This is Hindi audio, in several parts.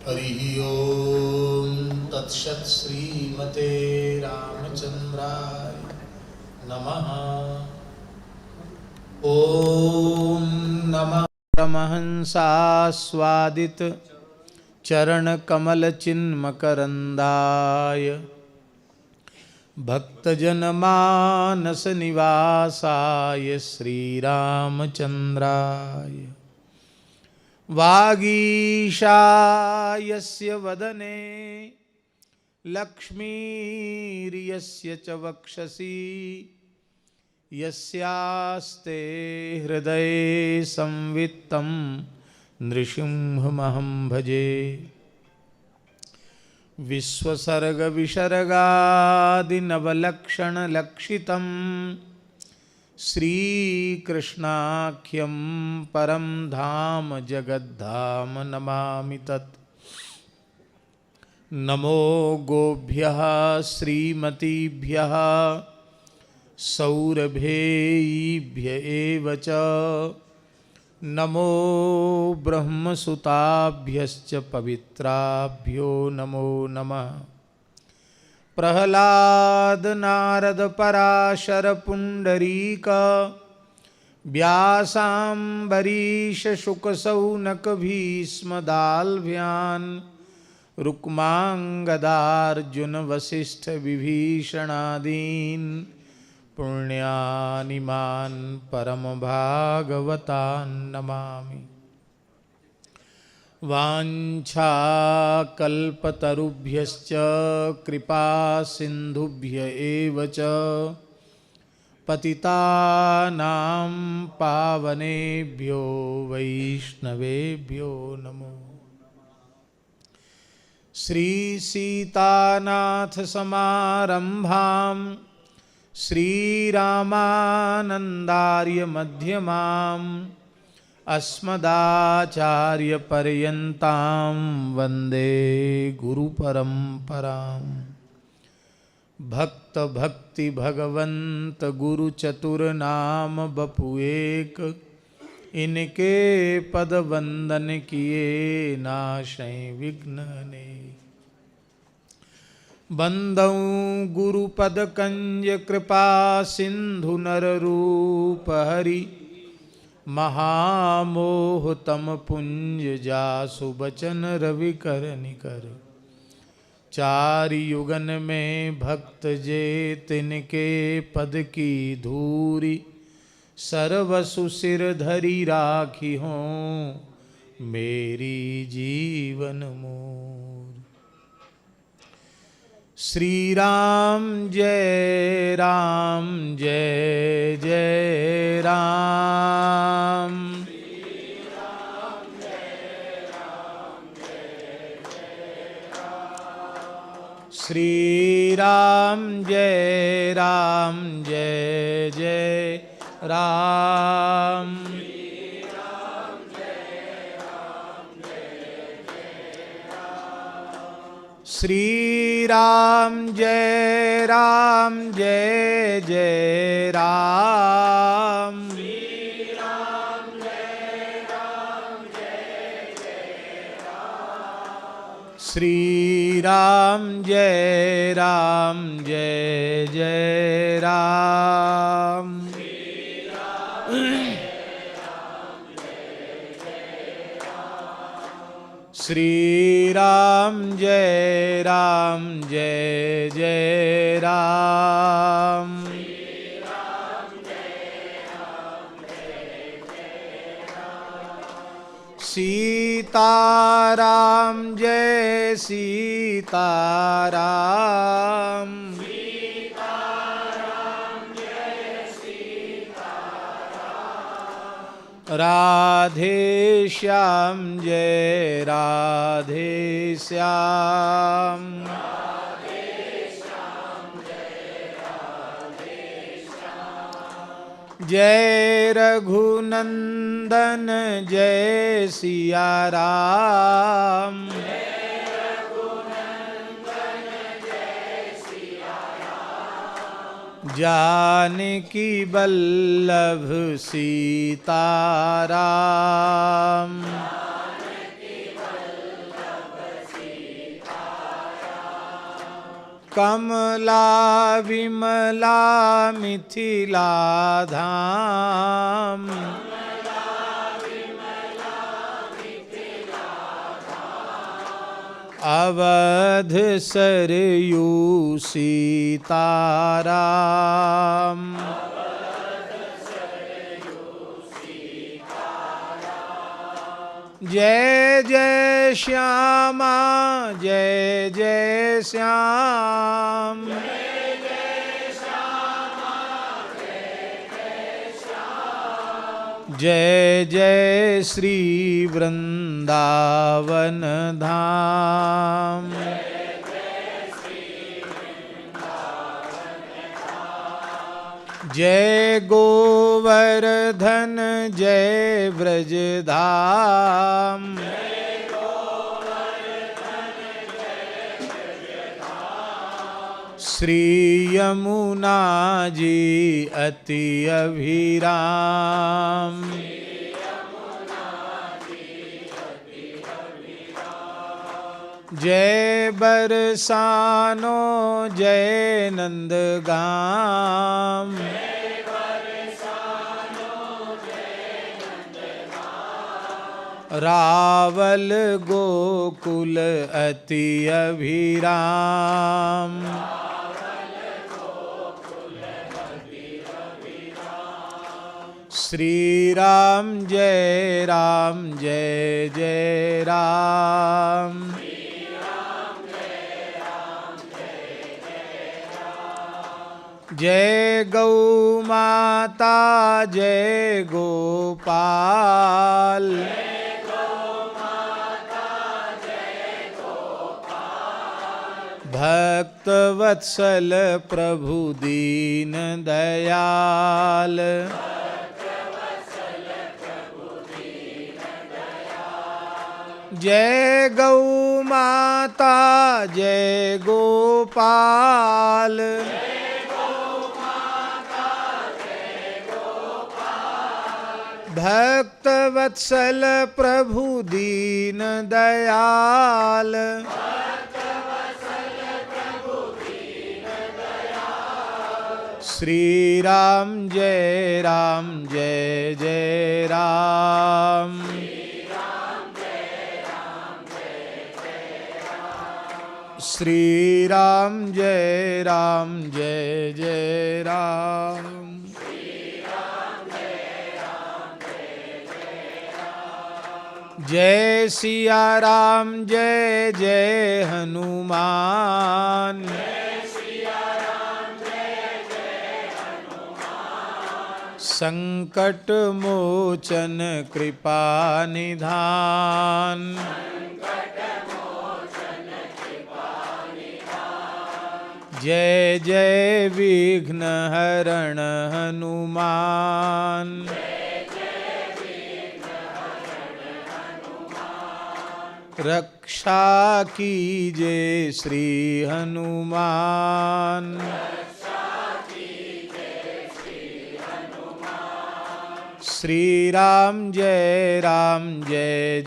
हरिः ओम तत्सत् श्रीमते रामचंद्राय नमः। ओम नमः परमहंसास्वादित चरण कमल चिन्मकरंदाय भक्तजनमानस निवासाय श्रीरामचंद्राय वागीशायस्य वदने लक्ष्मीर्यस्य च वक्षसि यस्यास्ते हृदये संवित्तं नृसिंहमहं भजे। विश्वसर्गविसर्गादिनवलक्षणलक्षितं श्रीकृष्णाख्यं परं धाम जगद्धाम नमामि तत्। नमो गोभ्यः श्रीमतीभ्यः सौरभेयीभ्य एव च नमो ब्रह्मसुताभ्यश्च पवित्राभ्यो नमो नमः। प्रह्लाद नारद पराशर पुंडरीक व्यासाम्बरीश शुक सौनक भीष्म दाल्भ्यान् रुक्मांगदार्जुन वसिष्ठ विभीषणादीन् पुण्यानिमान् परम भागवतान् नमामि। वाञ्छाकल्पतरुभ्यश्च कृपा सिन्धुभ्य एव च पतितानां पावनेभ्यो वैष्णवेभ्यो नमो। श्री सीतानाथ समारंभां श्रीरामानन्दार्य मध्यमाम् अस्मदाचार्यपर्यन्तां वन्दे गुरुपरम्परां। भक्त भक्ति भगवंत गुरु चतुर्नाम बपु एक, इनके पद वंदन किए नाशै विघ्न ने। बंदौ गुरुपद कंज कृपा सिंधु नर रूप हरि महामोह तम पुंज जासु बचन रवि कर निकर। चार युगन में भक्त जे तिनके पद की धूरी सर्वसु सिर धरी राखी हों मेरी जीवन मोर। श्री राम जय राम जय जय राम। श्री राम जय राम जय जय राम। श्री राम जय राम जय जय राम। श्री राम जय राम जय जय राम। श्री राम जय राम जय जय राम। सीताराम जय सीताराम। राधे श्याम जय राधे श्याम। जय रघुनंदन जय सिया राम। जानकी वल्लभ सीताराम। कमला विमला मिथिला धाम, अवध सरयू सीताराम। जय जय श्यामा जय जय श्याम, जय जय श्री वृंदावन धाम। जय गोवर्धन जय ब्रजधाम, श्री यमुना जी अति अभिराम। जय बरसानो जय नंदगाम, रावल गोकुल अति अभिराम। श्री राम जय जय राम। जय गौ माता जय गोपाल, भक्त वत्सल प्रभु दीन दयाल। जय गौ माता जय गोपाल, भक्त वत्सल प्रभु दीन दयाल। श्री राम जय जय राम। श्री राम जय जय राम। जय सिया राम जय जय हनुमान, संकट मोचन कृपा निधान। जय जय विघ्न हरण हनुमान, रक्षा कीजे श्री हनुमान। श्री राम जय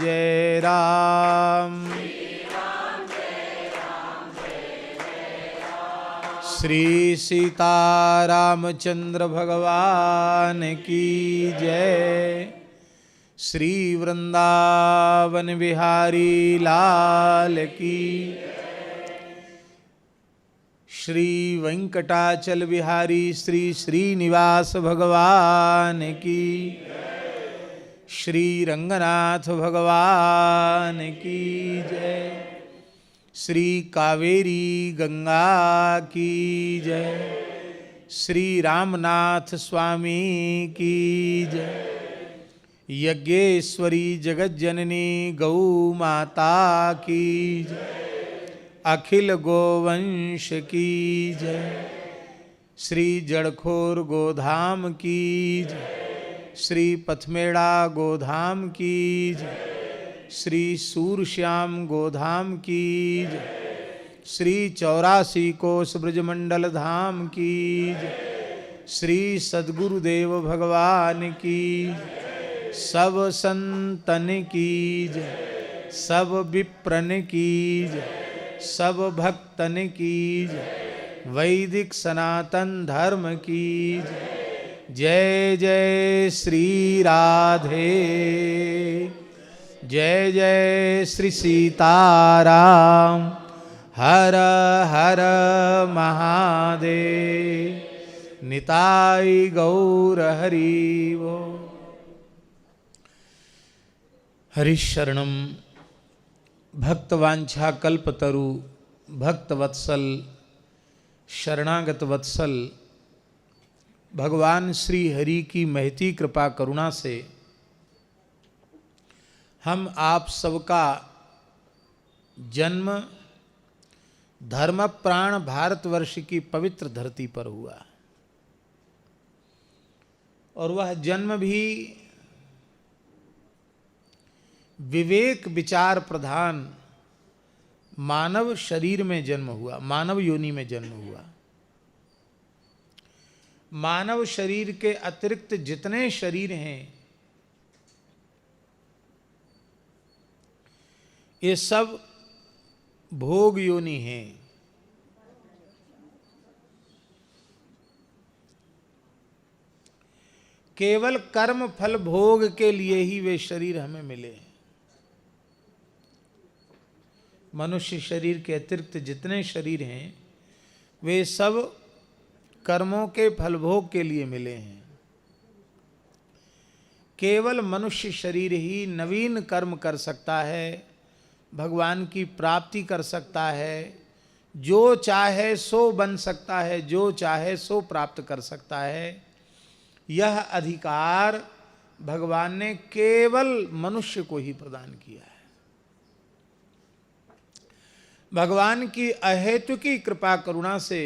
जय राम। श्री सीता रामचंद्र भगवान की जय। श्री वृंदावन बिहारी लाल की। श्री वेंकटाचल बिहारी श्री श्रीनिवास भगवान की। श्री रंगनाथ भगवान की जय। श्री कावेरी गंगा की जय। श्री रामनाथ स्वामी की जय। यज्ञेश्वरी जगज्जननी गौ माता की जय। अखिल गोवंश की जय। श्री जड़खोर गोधाम की जय। श्री पथमेड़ा गोधाम की जय। श्री सूरश्याम गोधाम की जय। श्री 84 कोस ब्रजमंडल धाम की जय। श्री सद्गुरुदेव भगवान की जय। सब संतन की जय। सब विप्रन की जय। सब भक्तन की जय, वैदिक सनातन धर्म की जय। जय जय श्री राधे, जय जय श्री सीताराम, हर हर महादेव, निताई गौर हरि वो। हरिशरणम भक्तवांछा कल्पतरु, भक्तवत्सल शरणागत वत्सल, भगवान श्री हरि की महती कृपा करुणा से हम आप सबका जन्म धर्म प्राण भारतवर्ष की पवित्र धरती पर हुआ, और वह जन्म भी विवेक विचार प्रधान मानव शरीर में जन्म हुआ, मानव योनि में जन्म हुआ। मानव शरीर के अतिरिक्त जितने शरीर हैं ये सब भोग योनि हैं। केवल कर्म फल भोग के लिए ही वे शरीर हमें मिले हैं। मनुष्य शरीर के अतिरिक्त जितने शरीर हैं वे सब कर्मों के फल भोग के लिए मिले हैं। केवल मनुष्य शरीर ही नवीन कर्म कर सकता है, भगवान की प्राप्ति कर सकता है, जो चाहे सो बन सकता है, जो चाहे सो प्राप्त कर सकता है। यह अधिकार भगवान ने केवल मनुष्य को ही प्रदान किया है। भगवान की अहेतुकी कृपा करुणा से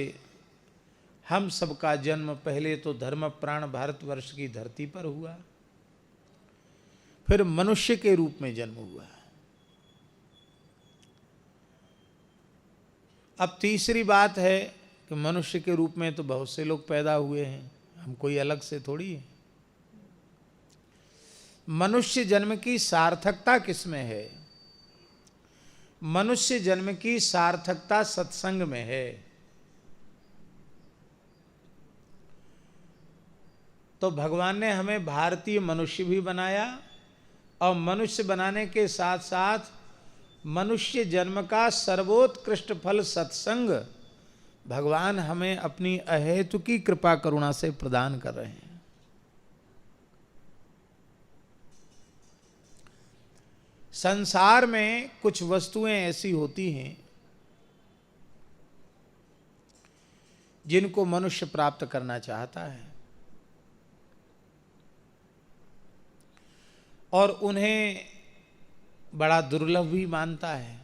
हम सबका जन्म पहले तो धर्म प्राण भारतवर्ष की धरती पर हुआ, फिर मनुष्य के रूप में जन्म हुआ। अब तीसरी बात है कि मनुष्य के रूप में तो बहुत से लोग पैदा हुए हैं, हम कोई अलग से थोड़ी है। मनुष्य जन्म की सार्थकता किसमें है? मनुष्य जन्म की सार्थकता सत्संग में है। तो भगवान ने हमें भारतीय मनुष्य भी बनाया, और मनुष्य बनाने के साथ साथ मनुष्य जन्म का सर्वोत्कृष्ट फल सत्संग भगवान हमें अपनी अहेतुकी कृपा करुणा से प्रदान कर रहे हैं। संसार में कुछ वस्तुएं ऐसी होती हैं जिनको मनुष्य प्राप्त करना चाहता है और उन्हें बड़ा दुर्लभ भी मानता है।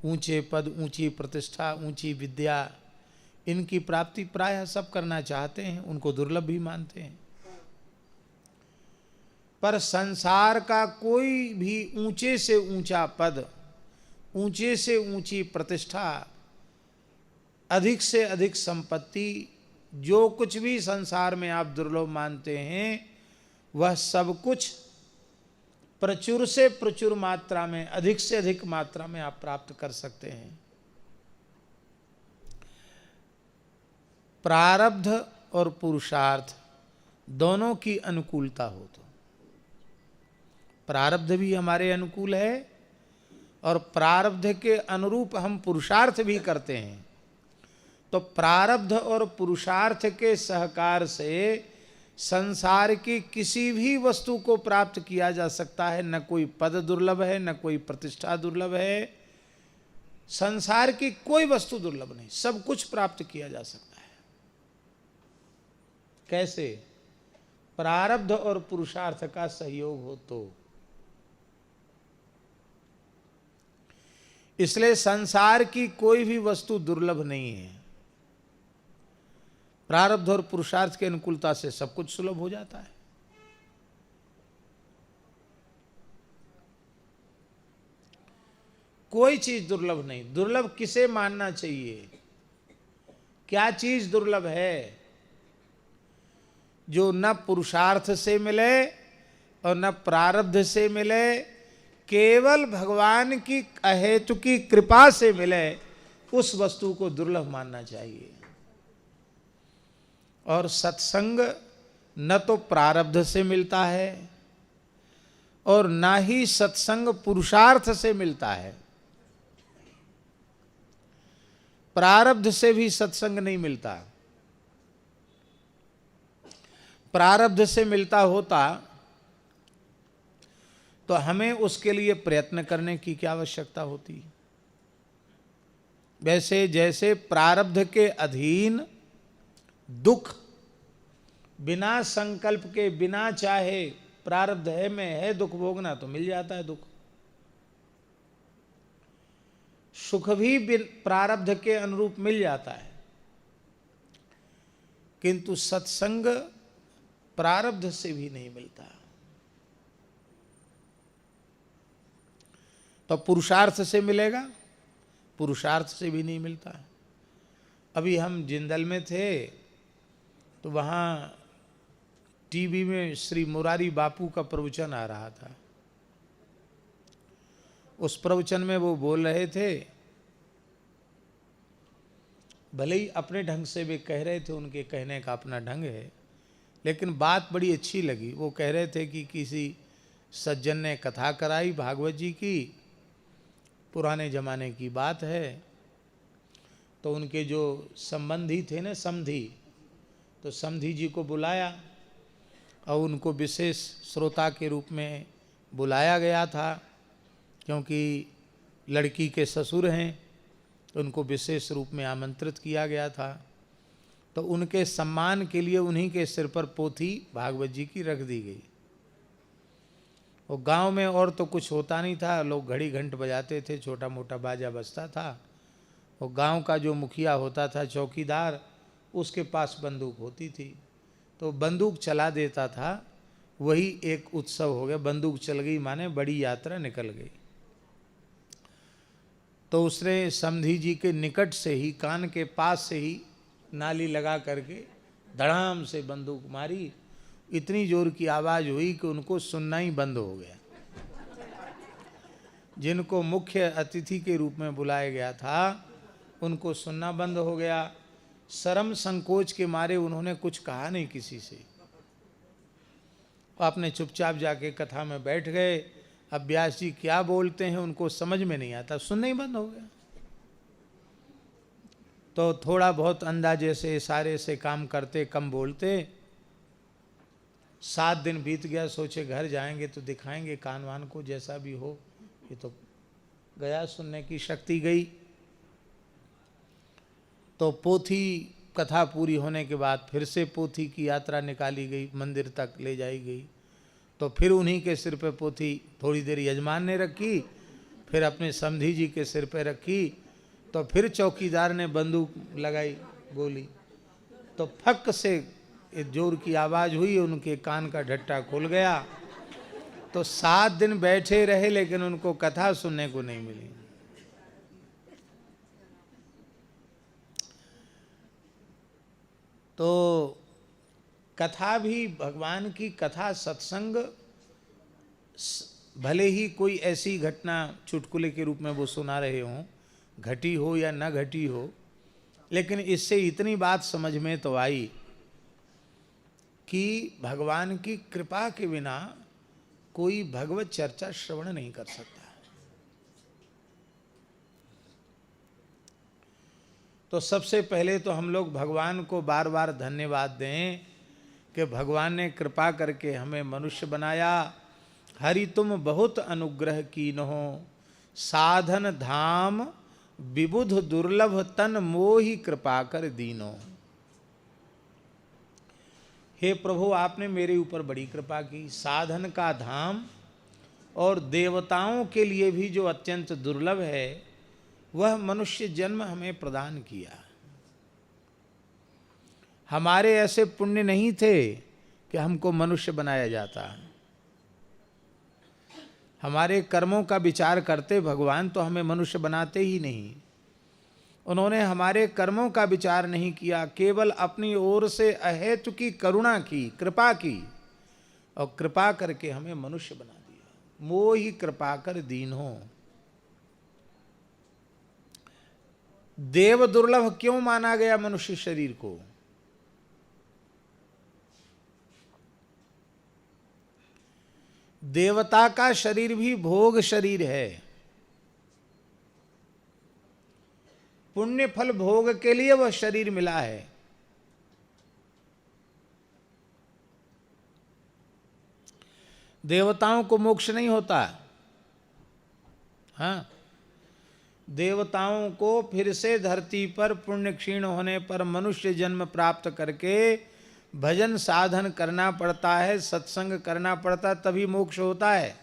ऊंचे पद, ऊंची प्रतिष्ठा, ऊंची विद्या, इनकी प्राप्ति प्रायः सब करना चाहते हैं, उनको दुर्लभ भी मानते हैं। पर संसार का कोई भी ऊंचे से ऊंचा पद, ऊंचे से ऊंची प्रतिष्ठा, अधिक से अधिक संपत्ति, जो कुछ भी संसार में आप दुर्लभ मानते हैं वह सब कुछ प्रचुर से प्रचुर मात्रा में, अधिक से अधिक मात्रा में आप प्राप्त कर सकते हैं। प्रारब्ध और पुरुषार्थ दोनों की अनुकूलता हो तो प्रारब्ध भी हमारे अनुकूल है और प्रारब्ध के अनुरूप हम पुरुषार्थ भी करते हैं। तो प्रारब्ध और पुरुषार्थ के सहकार से संसार की किसी भी वस्तु को प्राप्त किया जा सकता है। न कोई पद दुर्लभ है, न कोई प्रतिष्ठा दुर्लभ है, संसार की कोई वस्तु दुर्लभ नहीं, सब कुछ प्राप्त किया जा सकता है। कैसे? प्रारब्ध और पुरुषार्थ का सहयोग हो तो। इसलिए संसार की कोई भी वस्तु दुर्लभ नहीं है। प्रारब्ध और पुरुषार्थ की अनुकूलता से सब कुछ सुलभ हो जाता है। कोई चीज दुर्लभ नहीं। दुर्लभ किसे मानना चाहिए? क्या चीज दुर्लभ है? जो न पुरुषार्थ से मिले और न प्रारब्ध से मिले, केवल भगवान की अहेतुकी कृपा से मिले उस वस्तु को दुर्लभ मानना चाहिए। और सत्संग न तो प्रारब्ध से मिलता है और ना ही सत्संग पुरुषार्थ से मिलता है। प्रारब्ध से भी सत्संग नहीं मिलता। प्रारब्ध से मिलता होता तो हमें उसके लिए प्रयत्न करने की क्या आवश्यकता होती। वैसे जैसे प्रारब्ध के अधीन दुख बिना संकल्प के, बिना चाहे, प्रारब्ध है में है दुख भोगना, तो मिल जाता है दुख। सुख भी प्रारब्ध के अनुरूप मिल जाता है, किंतु सत्संग प्रारब्ध से भी नहीं मिलता। तो पुरुषार्थ से मिलेगा, पुरुषार्थ से भी नहीं मिलता। अभी हम जिंदल में थे तो वहाँ टीवी में श्री मुरारी बापू का प्रवचन आ रहा था। उस प्रवचन में वो बोल रहे थे, भले ही अपने ढंग से वे कह रहे थे, उनके कहने का अपना ढंग है, लेकिन बात बड़ी अच्छी लगी। वो कह रहे थे कि किसी सज्जन ने कथा कराई भागवत जी की, पुराने जमाने की बात है। तो उनके जो संबंधी थे ना, समधी, तो समधी जी को बुलाया और उनको विशेष श्रोता के रूप में बुलाया गया था, क्योंकि लड़की के ससुर हैं, तो उनको विशेष रूप में आमंत्रित किया गया था। तो उनके सम्मान के लिए उन्हीं के सिर पर पोथी भागवत जी की रख दी गई। वो गांव में और तो कुछ होता नहीं था, लोग घड़ी घंट बजाते थे, छोटा मोटा बाजा बजता था। वो गांव का जो मुखिया होता था, चौकीदार, उसके पास बंदूक होती थी, तो बंदूक चला देता था। वही एक उत्सव हो गया, बंदूक चल गई माने बड़ी यात्रा निकल गई। तो उसने समधी जी के निकट से ही, कान के पास से ही नाली लगा करके धड़ाम से बंदूक मारी। इतनी जोर की आवाज़ हुई कि उनको सुनना ही बंद हो गया। जिनको मुख्य अतिथि के रूप में बुलाया गया था, उनको सुनना बंद हो गया। शर्म संकोच के मारे उन्होंने कुछ कहा नहीं किसी से, आपने चुपचाप जाके कथा में बैठ गए। अब व्यास जी क्या बोलते हैं उनको समझ में नहीं आता, सुनना ही बंद हो गया। तो थोड़ा बहुत अंदाजे से, इशारे से काम करते, कम बोलते। 7 दिन बीत गया, सोचे घर जाएंगे तो दिखाएंगे कान वान को, जैसा भी हो। ये तो गया, सुनने की शक्ति गई। तो पोथी कथा पूरी होने के बाद फिर से पोथी की यात्रा निकाली गई, मंदिर तक ले जाई गई। तो फिर उन्हीं के सिर पे पोथी थोड़ी देर यजमान ने रखी, फिर अपने समधी जी के सिर पे रखी। तो फिर चौकीदार ने बंदूक लगाई, गोली, तो फक से एक जोर की आवाज़ हुई, उनके कान का ढट्टा खुल गया। तो 7 दिन बैठे रहे, लेकिन उनको कथा सुनने को नहीं मिली। तो कथा भी, भगवान की कथा, सत्संग, भले ही कोई ऐसी घटना चुटकुले के रूप में वो सुना रहे हों, घटी हो या न घटी हो, लेकिन इससे इतनी बात समझ में तो आई कि भगवान की कृपा के बिना कोई भगवत चर्चा श्रवण नहीं कर सकता। तो सबसे पहले तो हम लोग भगवान को बार बार धन्यवाद दें कि भगवान ने कृपा करके हमें मनुष्य बनाया। हरि तुम बहुत अनुग्रह कीन्हो, साधन धाम विबुध दुर्लभ तन मोहि कृपा कर दीनो। हे प्रभु, आपने मेरे ऊपर बड़ी कृपा की। साधन का धाम और देवताओं के लिए भी जो अत्यंत दुर्लभ है, वह मनुष्य जन्म हमें प्रदान किया। हमारे ऐसे पुण्य नहीं थे कि हमको मनुष्य बनाया जाता। हमारे कर्मों का विचार करते भगवान तो हमें मनुष्य बनाते ही नहीं। उन्होंने हमारे कर्मों का विचार नहीं किया, केवल अपनी ओर से अहेतु की करुणा की, कृपा की, और कृपा करके हमें मनुष्य बना दिया। मोहि कृपा कर दीन्हो। देव दुर्लभ क्यों माना गया मनुष्य शरीर को? देवता का शरीर भी भोग शरीर है, पुण्य फल भोग के लिए वह शरीर मिला है। देवताओं को मोक्ष नहीं होता। हाँ, देवताओं को फिर से धरती पर पुण्य क्षीण होने पर मनुष्य जन्म प्राप्त करके भजन साधन करना पड़ता है, सत्संग करना पड़ता, तभी मोक्ष होता है।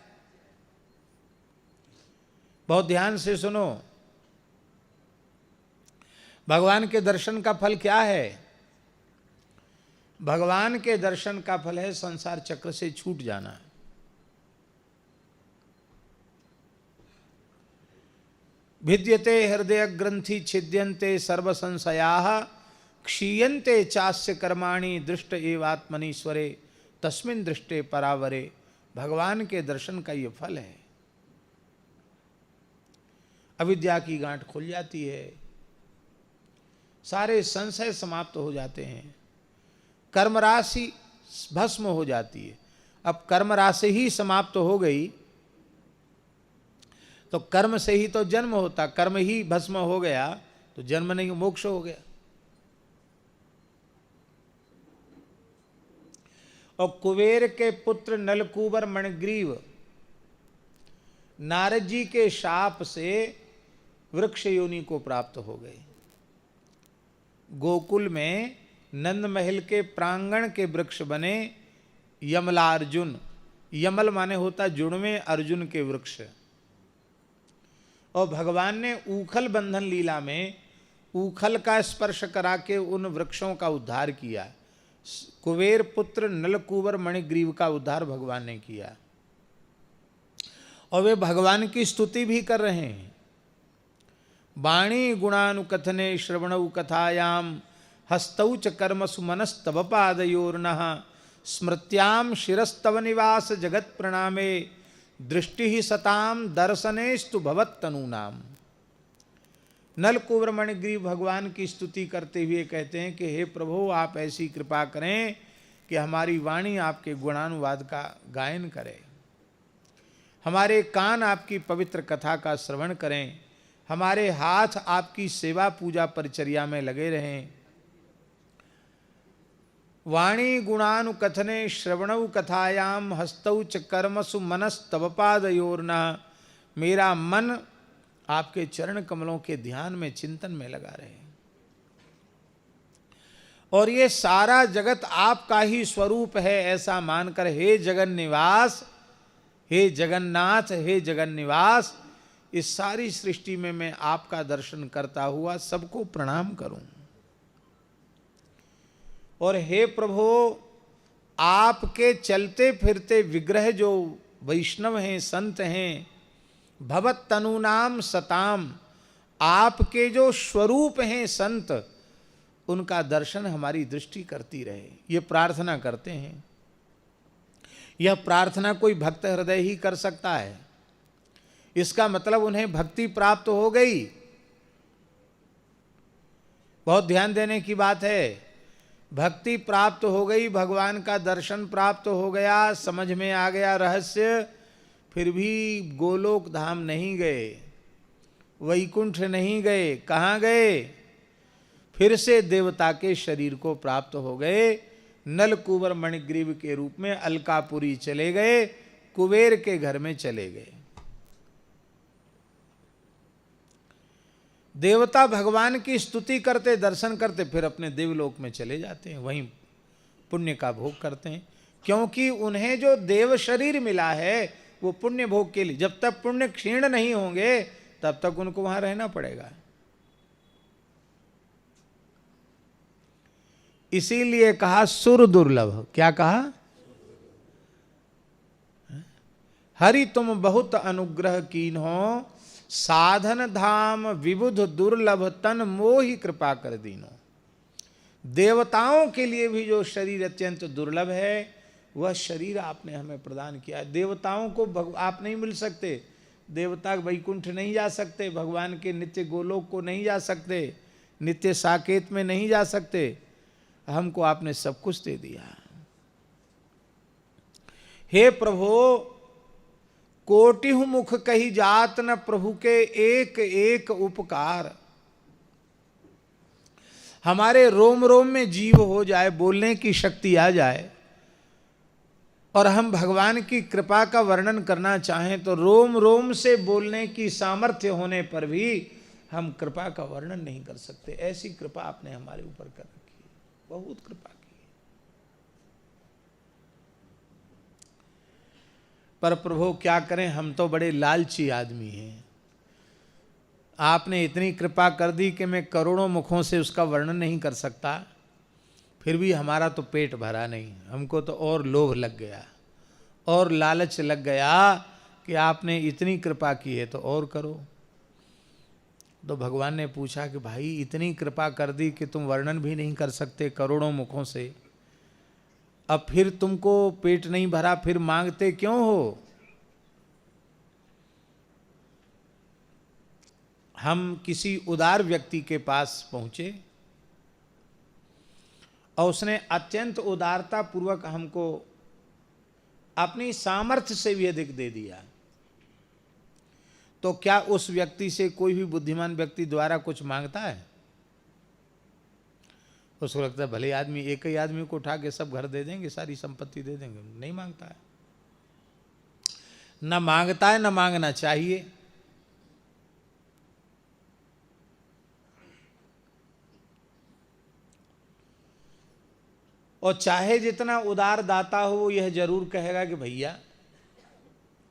बहुत ध्यान से सुनो, भगवान के दर्शन का फल क्या है? भगवान के दर्शन का फल है संसार चक्र से छूट जाना। भिद्यते हृदय ग्रंथि छिद्यन्ते सर्व संशयाः क्षीयन्ते चास्य कर्माणि दृष्ट एवात्मनीश्वरे तस्मिन् दृष्टे परावरे। भगवान के दर्शन का ये फल है। अविद्या की गांठ खुल जाती है, सारे संशय समाप्त हो जाते हैं, कर्म राशि भस्म हो जाती है। अब कर्म राशि ही समाप्त हो गई तो कर्म से ही तो जन्म होता, कर्म ही भस्म हो गया तो जन्म नहीं, मोक्ष हो गया। और कुबेर के पुत्र नलकूबर मणिग्रीव नारद जी के शाप से वृक्ष योनि को प्राप्त हो गए। गोकुल में नंद महल के प्रांगण के वृक्ष बने यमलार्जुन। यमल माने होता जुड़वे अर्जुन के वृक्ष। और भगवान ने ऊखल बंधन लीला में ऊखल का स्पर्श करा के उन वृक्षों का उद्धार किया। कुबेर पुत्र नलकूबर मणिग्रीव का उद्धार भगवान ने किया। और वे भगवान की स्तुति भी कर रहे हैं। वाणी गुणानुकथने श्रवणौ कथायाम हस्तौ च कर्मसु मनस्तव पादयोर्नः स्मृत्याम शिरस्तव निवास जगत प्रणामे दृष्टि ही सताम दर्शनेस्तु भवत्तनूनाम। नलकूबर मणिग्रीव भगवान की स्तुति करते हुए कहते हैं कि हे प्रभु, आप ऐसी कृपा करें कि हमारी वाणी आपके गुणानुवाद का गायन करे, हमारे कान आपकी पवित्र कथा का श्रवण करें, हमारे हाथ आपकी सेवा पूजा परिचर्या में लगे रहें। वाणी गुणानुकथने श्रवणौ कथायाम हस्तौ च कर्मसु मनस्तव पादयोर्नः। मेरा मन आपके चरण कमलों के ध्यान में, चिंतन में लगा रहे। और ये सारा जगत आपका ही स्वरूप है ऐसा मानकर हे जगन निवास, हे जगन्नाथ, हे जगन निवास, इस सारी सृष्टि में मैं आपका दर्शन करता हुआ सबको प्रणाम करूं। और हे प्रभु, आपके चलते फिरते विग्रह जो वैष्णव हैं, संत हैं, भवत तनुनाम सताम, आपके जो स्वरूप हैं संत, उनका दर्शन हमारी दृष्टि करती रहे, ये प्रार्थना करते हैं। यह प्रार्थना कोई भक्त हृदय ही कर सकता है। इसका मतलब उन्हें भक्ति प्राप्त हो गई। बहुत ध्यान देने की बात है। भक्ति प्राप्त हो गई, भगवान का दर्शन प्राप्त हो गया, समझ में आ गया रहस्य, फिर भी गोलोक धाम नहीं गए, वैकुंठ नहीं गए, कहाँ गए? फिर से देवता के शरीर को प्राप्त हो गए। नलकूबर मणिग्रीव के रूप में अलकापुरी चले गए, कुबेर के घर में चले गए। देवता भगवान की स्तुति करते, दर्शन करते, फिर अपने देवलोक में चले जाते हैं, वहीं पुण्य का भोग करते हैं। क्योंकि उन्हें जो देव शरीर मिला है वो पुण्य भोग के लिए, जब तक पुण्य क्षीण नहीं होंगे तब तक उनको वहां रहना पड़ेगा। इसीलिए कहा सुर दुर्लभ। क्या कहा? हरि तुम बहुत अनुग्रह कीन्हो, साधन धाम विबुध दुर्लभ तन मोहि कृपा कर दीनो। देवताओं के लिए भी जो शरीर अत्यंत दुर्लभ है, वह शरीर आपने हमें प्रदान किया है। देवताओं को आप नहीं मिल सकते, देवता वैकुंठ नहीं जा सकते, भगवान के नित्य गोलोक को नहीं जा सकते, नित्य साकेत में नहीं जा सकते, हमको आपने सब कुछ दे दिया। हे प्रभु, कोटिहु मुख कही जात न प्रभु के एक एक उपकार। हमारे रोम रोम में जीव हो जाए, बोलने की शक्ति आ जाए, और हम भगवान की कृपा का वर्णन करना चाहें तो रोम रोम से बोलने की सामर्थ्य होने पर भी हम कृपा का वर्णन नहीं कर सकते। ऐसी कृपा आपने हमारे ऊपर कर रखी है, बहुत कृपा की। पर प्रभु क्या करें, हम तो बड़े लालची आदमी हैं। आपने इतनी कृपा कर दी कि मैं करोड़ों मुखों से उसका वर्णन नहीं कर सकता, फिर भी हमारा तो पेट भरा नहीं, हमको तो और लोभ लग गया और लालच लग गया कि आपने इतनी कृपा की है तो और करो। तो भगवान ने पूछा कि भाई इतनी कृपा कर दी कि तुम वर्णन भी नहीं कर सकते करोड़ों मुखों से, अब फिर तुमको पेट नहीं भरा, फिर मांगते क्यों हो? हम किसी उदार व्यक्ति के पास पहुंचे और उसने अत्यंत उदारता पूर्वक हमको अपनी सामर्थ्य से भी अधिक दे दिया। तो क्या उस व्यक्ति से कोई भी बुद्धिमान व्यक्ति द्वारा कुछ मांगता है? उसको लगता है भले आदमी, एक ही आदमी को उठा के सब घर दे देंगे, सारी संपत्ति दे देंगे। नहीं मांगता है, न मांगता है, न मांगना चाहिए। और चाहे जितना उदार दाता हो, वो यह जरूर कहेगा कि भैया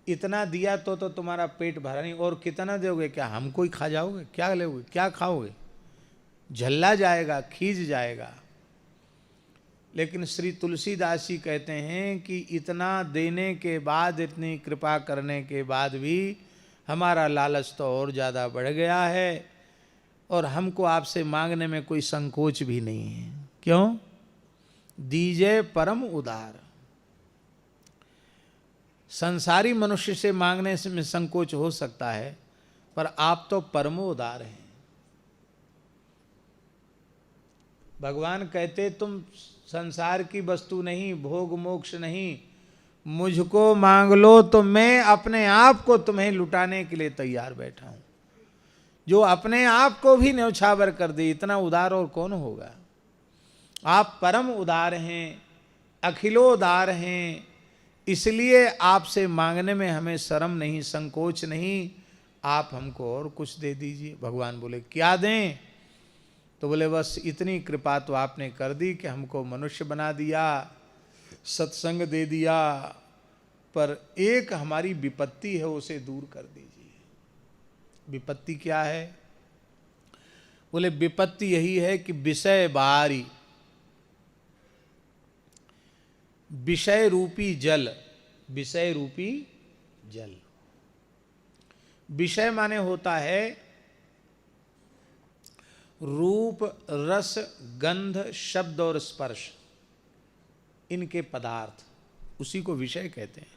इतना दिया तो तुम्हारा पेट भरा नहीं, और कितना दोगे? क्या हमको ही खा जाओगे? क्या लोगे? क्या खाओगे? झल्ला जाएगा, खींच जाएगा। लेकिन श्री तुलसीदास जी कहते हैं कि इतना देने के बाद, इतनी कृपा करने के बाद भी हमारा लालच तो और ज़्यादा बढ़ गया है, और हमको आपसे मांगने में कोई संकोच भी नहीं है। क्यों? दीजे परम उदार। संसारी मनुष्य से मांगने में संकोच हो सकता है, पर आप तो परम उदार हैं। भगवान कहते तुम संसार की वस्तु नहीं, भोग मोक्ष नहीं, मुझको मांग लो तो मैं अपने आप को तुम्हें लुटाने के लिए तैयार बैठा हूं। जो अपने आप को भी न्यौछावर कर दे, इतना उदार और कौन होगा? आप परम उदार हैं, अखिलोदार हैं, इसलिए आपसे मांगने में हमें शर्म नहीं, संकोच नहीं। आप हमको और कुछ दे दीजिए। भगवान बोले क्या दें? तो बोले बस इतनी कृपा तो आपने कर दी कि हमको मनुष्य बना दिया, सत्संग दे दिया, पर एक हमारी विपत्ति है, उसे दूर कर दीजिए। विपत्ति क्या है? बोले विपत्ति यही है कि विषय बारी, विषय रूपी जल, विषय रूपी जल। विषय माने होता है रूप, रस, गंध, शब्द और स्पर्श, इनके पदार्थ, उसी को विषय कहते हैं।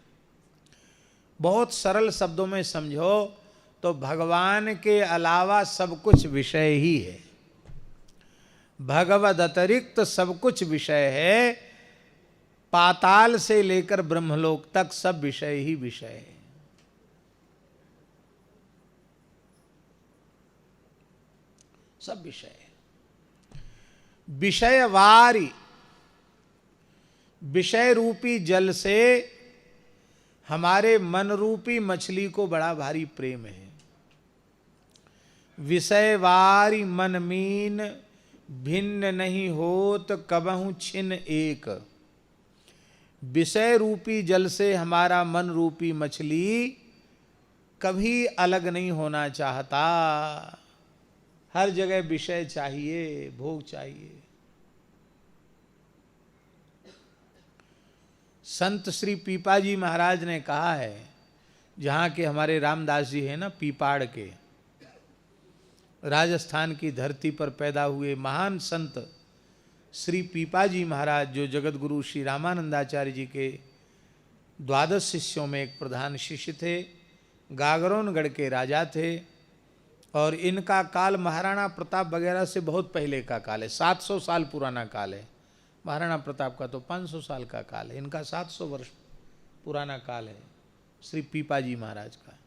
बहुत सरल शब्दों में समझो तो भगवान के अलावा सब कुछ विषय ही है। भगवद अतिरिक्त सब कुछ विषय है। पाताल से लेकर ब्रह्मलोक तक सब विषय ही विषय है। सब विषय है। विषयवारी, विषय रूपी जल से हमारे मन रूपी मछली को बड़ा भारी प्रेम है। विषयवारी मन मीन, भिन्न नहीं होत कबहु छिन एक। विषय रूपी जल से हमारा मन रूपी मछली कभी अलग नहीं होना चाहता। हर जगह विषय चाहिए, भोग चाहिए। संत श्री पीपाजी महाराज ने कहा है, जहाँ के हमारे रामदास जी हैं ना, पीपाड़ के, राजस्थान की धरती पर पैदा हुए महान संत श्री पीपाजी महाराज जो जगत गुरु श्री रामानंदाचार्य जी के 12 शिष्यों में एक प्रधान शिष्य थे, गागरोनगढ़ के राजा थे, और इनका काल महाराणा प्रताप वगैरह से बहुत पहले का काल है, 700 साल पुराना काल है। महाराणा प्रताप का तो 500 साल का काल है, इनका 700 वर्ष पुराना काल है श्री पीपाजी महाराज का।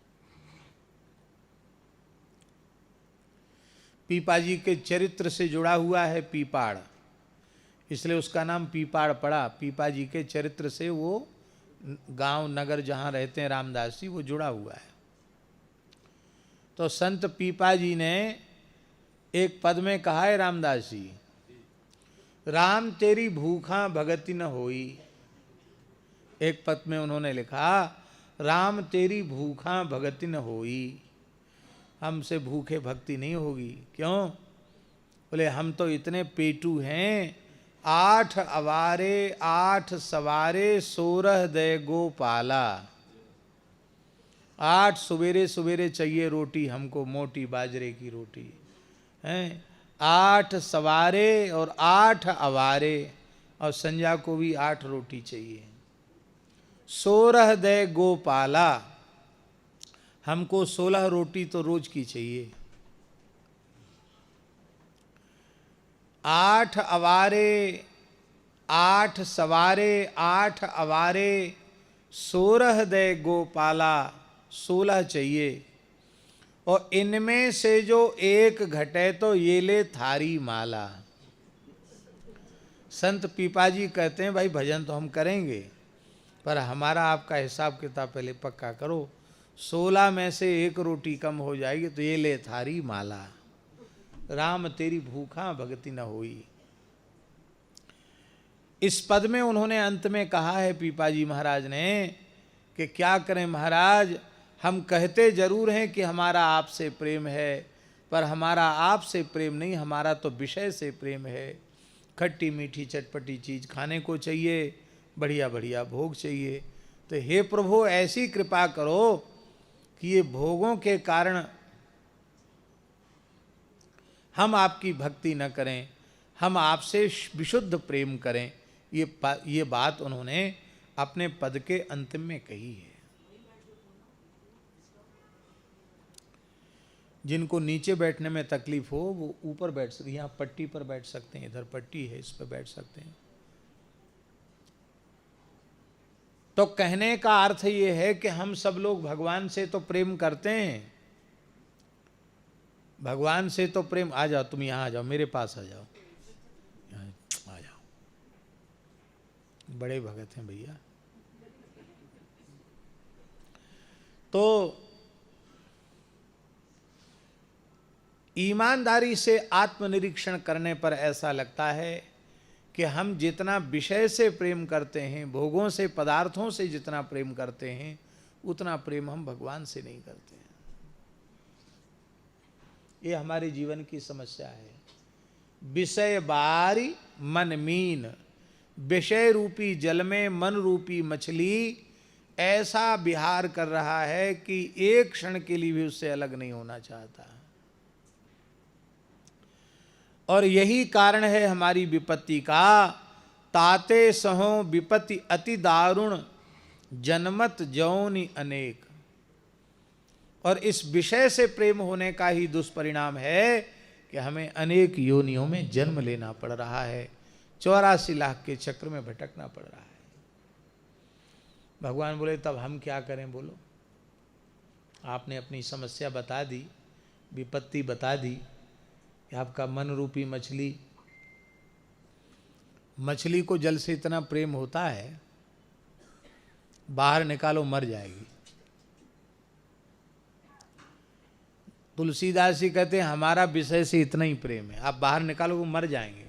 पीपाजी के चरित्र से जुड़ा हुआ है पीपाड़, इसलिए उसका नाम पीपाड़ पड़ा। पीपाजी के चरित्र से वो गांव नगर जहाँ रहते हैं रामदास जी, वो जुड़ा हुआ है। तो संत पीपाजी ने एक पद में कहा है रामदास जी, राम तेरी भूखा भगति न होई। एक पद में उन्होंने लिखा, राम तेरी भूखा भगति न होई, हमसे भूखे भक्ति नहीं होगी। क्यों? बोले हम तो इतने पेटू हैं, 8 अवारे 8 सवारे 16 दे गोपाला। 8 सवेरे सवेरे चाहिए रोटी हमको, मोटी बाजरे की रोटी हैं। 8 सवारे और 8 अवारे, और संध्या को भी 8 रोटी चाहिए। 16 दे गोपाला, हमको 16 रोटी तो रोज की चाहिए। 8 अवारे 8 सवारे 8 अवारे 16 दे गोपाला, 16 चाहिए। और इनमें से जो एक घटे तो ये ले थारी माला। संत पीपाजी कहते हैं भाई भजन तो हम करेंगे, पर हमारा आपका हिसाब किताब पहले पक्का करो। 16 में से एक रोटी कम हो जाएगी तो ये ले थारी माला, राम तेरी भूखा भगति न होई। इस पद में उन्होंने अंत में कहा है पीपाजी महाराज ने कि क्या करें महाराज, हम कहते जरूर हैं कि हमारा आपसे प्रेम है, पर हमारा आपसे प्रेम नहीं, हमारा तो विषय से प्रेम है। खट्टी मीठी चटपटी चीज़ खाने को चाहिए, बढ़िया बढ़िया भोग चाहिए। तो हे प्रभु ऐसी कृपा करो कि ये भोगों के कारण हम आपकी भक्ति न करें, हम आपसे विशुद्ध प्रेम करें। ये बात उन्होंने अपने पद के अंतिम में कही है। जिनको नीचे बैठने में तकलीफ हो वो ऊपर बैठ सकते, यहाँ पट्टी पर बैठ सकते हैं, इधर पट्टी है इस पर बैठ सकते हैं। तो कहने का अर्थ ये है कि हम सब लोग भगवान से तो प्रेम करते हैं, भगवान से तो प्रेम। आ जाओ तुम, यहाँ आ जाओ, मेरे पास आ जाओ, आ जाओ, बड़े भगत हैं भैया। तो ईमानदारी से आत्मनिरीक्षण करने पर ऐसा लगता है कि हम जितना विषय से प्रेम करते हैं, भोगों से पदार्थों से जितना प्रेम करते हैं, उतना प्रेम हम भगवान से नहीं करते हैं। ये हमारे जीवन की समस्या है। विषय बारी मन मीन, विषय रूपी जल में मन रूपी मछली ऐसा विहार कर रहा है कि एक क्षण के लिए भी उससे अलग नहीं होना चाहता। और यही कारण है हमारी विपत्ति का। ताते सहो विपत्ति अति दारुण, जन्मत जौनि अनेक। और इस विषय से प्रेम होने का ही दुष्परिणाम है कि हमें अनेक योनियों में जन्म लेना पड़ रहा है, 84 लाख के चक्र में भटकना पड़ रहा है। भगवान बोले तब हम क्या करें? बोलो, आपने अपनी समस्या बता दी, विपत्ति बता दी कि आपका मन रूपी मछली को जल से इतना प्रेम होता है, बाहर निकालो मर जाएगी। तुलसीदास जी कहते हैं हमारा विषय से इतना ही प्रेम है, आप बाहर निकालो वो मर जाएंगे।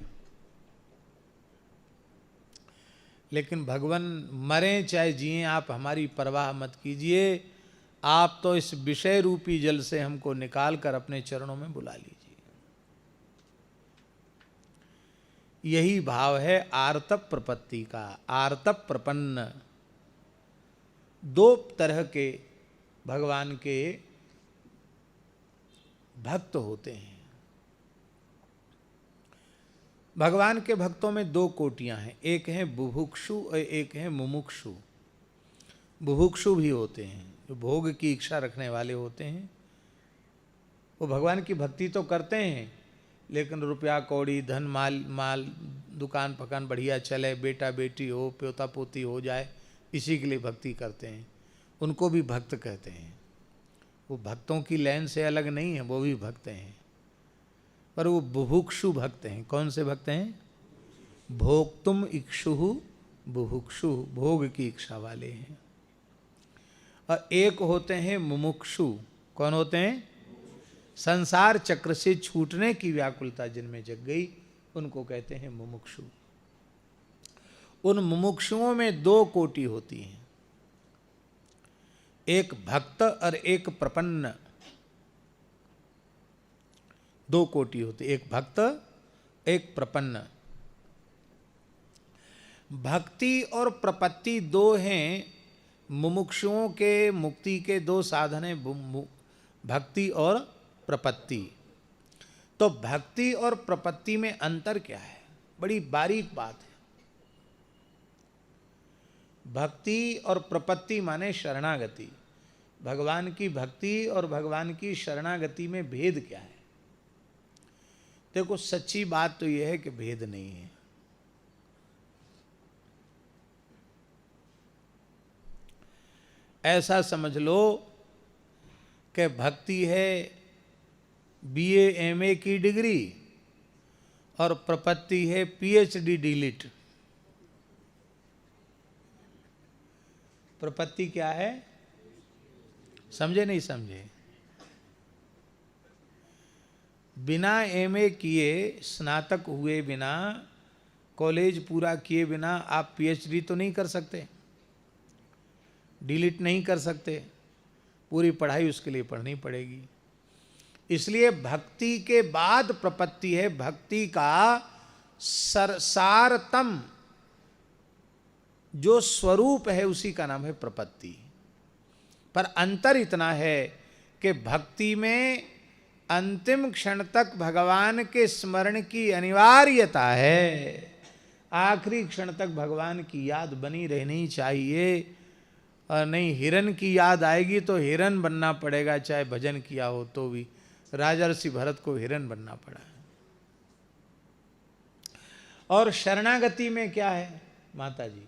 लेकिन भगवान मरें चाहे जिए, आप हमारी परवाह मत कीजिए, आप तो इस विषय रूपी जल से हमको निकाल कर अपने चरणों में बुला लीजिए। यही भाव है आर्तप प्रपत्ति का। आर्तप प्रपन्न, दो तरह के भगवान के भक्त होते हैं। भगवान के भक्तों में दो कोटियां हैं, एक है बुभुक्षु और एक है मुमुक्षु। बुभुक्षु भी होते हैं, जो भोग की इच्छा रखने वाले होते हैं। वो भगवान की भक्ति तो करते हैं, लेकिन रुपया कौड़ी धन माल दुकान पकान बढ़िया चले, बेटा बेटी हो, पोता पोती हो जाए, इसी के लिए भक्ति करते हैं। उनको भी भक्त कहते हैं। वो भक्तों की लाइन से अलग नहीं है, वो भी भक्त हैं, पर वो बुभुक्षु भक्त हैं। कौन से भक्त हैं? भोक्तुम इक्षु बुभुक्षु, भोग की इच्छा वाले हैं। और एक होते हैं मुमुक्षु। कौन होते हैं? संसार चक्र से छूटने की व्याकुलता जिनमें जग गई, उनको कहते हैं मुमुक्षु। उन मुमुक्षुओं में दो कोटि होती हैं, एक भक्त और एक प्रपन्न। दो कोटि होती, एक भक्त एक प्रपन्न। भक्ति और प्रपत्ति दो हैं मुमुक्षुओं के मुक्ति के दो साधन हैं, भक्ति और प्रपत्ति। तो भक्ति और प्रपत्ति में अंतर क्या है? बड़ी बारीक बात है। भक्ति और प्रपत्ति माने शरणागति। भगवान की भक्ति और भगवान की शरणागति में भेद क्या है? देखो, सच्ची बात तो यह है कि भेद नहीं है। ऐसा समझ लो कि भक्ति है बीए एमए की डिग्री और प्रपत्ति है पीएचडी डीलिट। प्रपत्ति क्या है? समझे नहीं समझे? बिना एमए किए, स्नातक हुए बिना, कॉलेज पूरा किए बिना आप पीएचडी तो नहीं कर सकते, डीलिट नहीं कर सकते। पूरी पढ़ाई उसके लिए पढ़नी पड़ेगी। इसलिए भक्ति के बाद प्रपत्ति है। भक्ति का सारतम जो स्वरूप है उसी का नाम है प्रपत्ति। पर अंतर इतना है कि भक्ति में अंतिम क्षण तक भगवान के स्मरण की अनिवार्यता है। आखिरी क्षण तक भगवान की याद बनी रहनी चाहिए, और नहीं हिरन की याद आएगी तो हिरन बनना पड़ेगा, चाहे भजन किया हो तो भी। राजर्षि भरत को हिरन बनना पड़ा। और शरणागति में क्या है माता जी?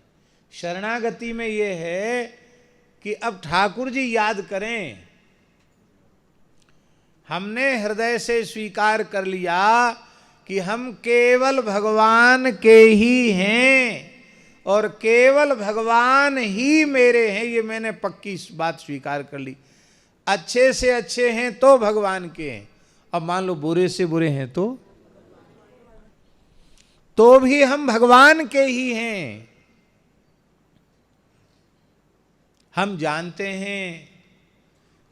शरणागति में ये है कि अब ठाकुर जी याद करें, हमने हृदय से स्वीकार कर लिया कि हम केवल भगवान के ही हैं और केवल भगवान ही मेरे हैं। ये मैंने पक्की बात स्वीकार कर ली। अच्छे से अच्छे हैं तो भगवान के हैं, अब मान लो बुरे से बुरे हैं तो भी हम भगवान के ही हैं। हम जानते हैं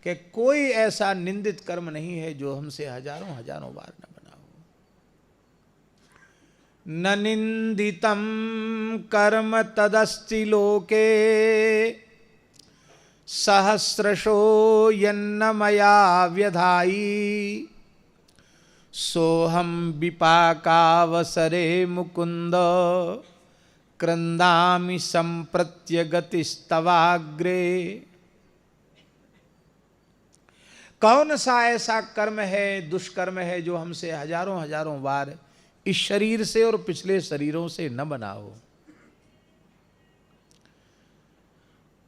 कि कोई ऐसा निंदित कर्म नहीं है जो हमसे हजारों हजारों बार न बना हो। न निंदितम कर्म तदस्ति लोके सहस्रशो यन्न मया व्यधायि सोहम विपाकावसरे मुकुंद क्रंदामि संप्रत्य गतिस्तवाग्रे। कौन सा ऐसा कर्म है, दुष्कर्म है, जो हमसे हजारों हजारों बार इस शरीर से और पिछले शरीरों से न बना हो,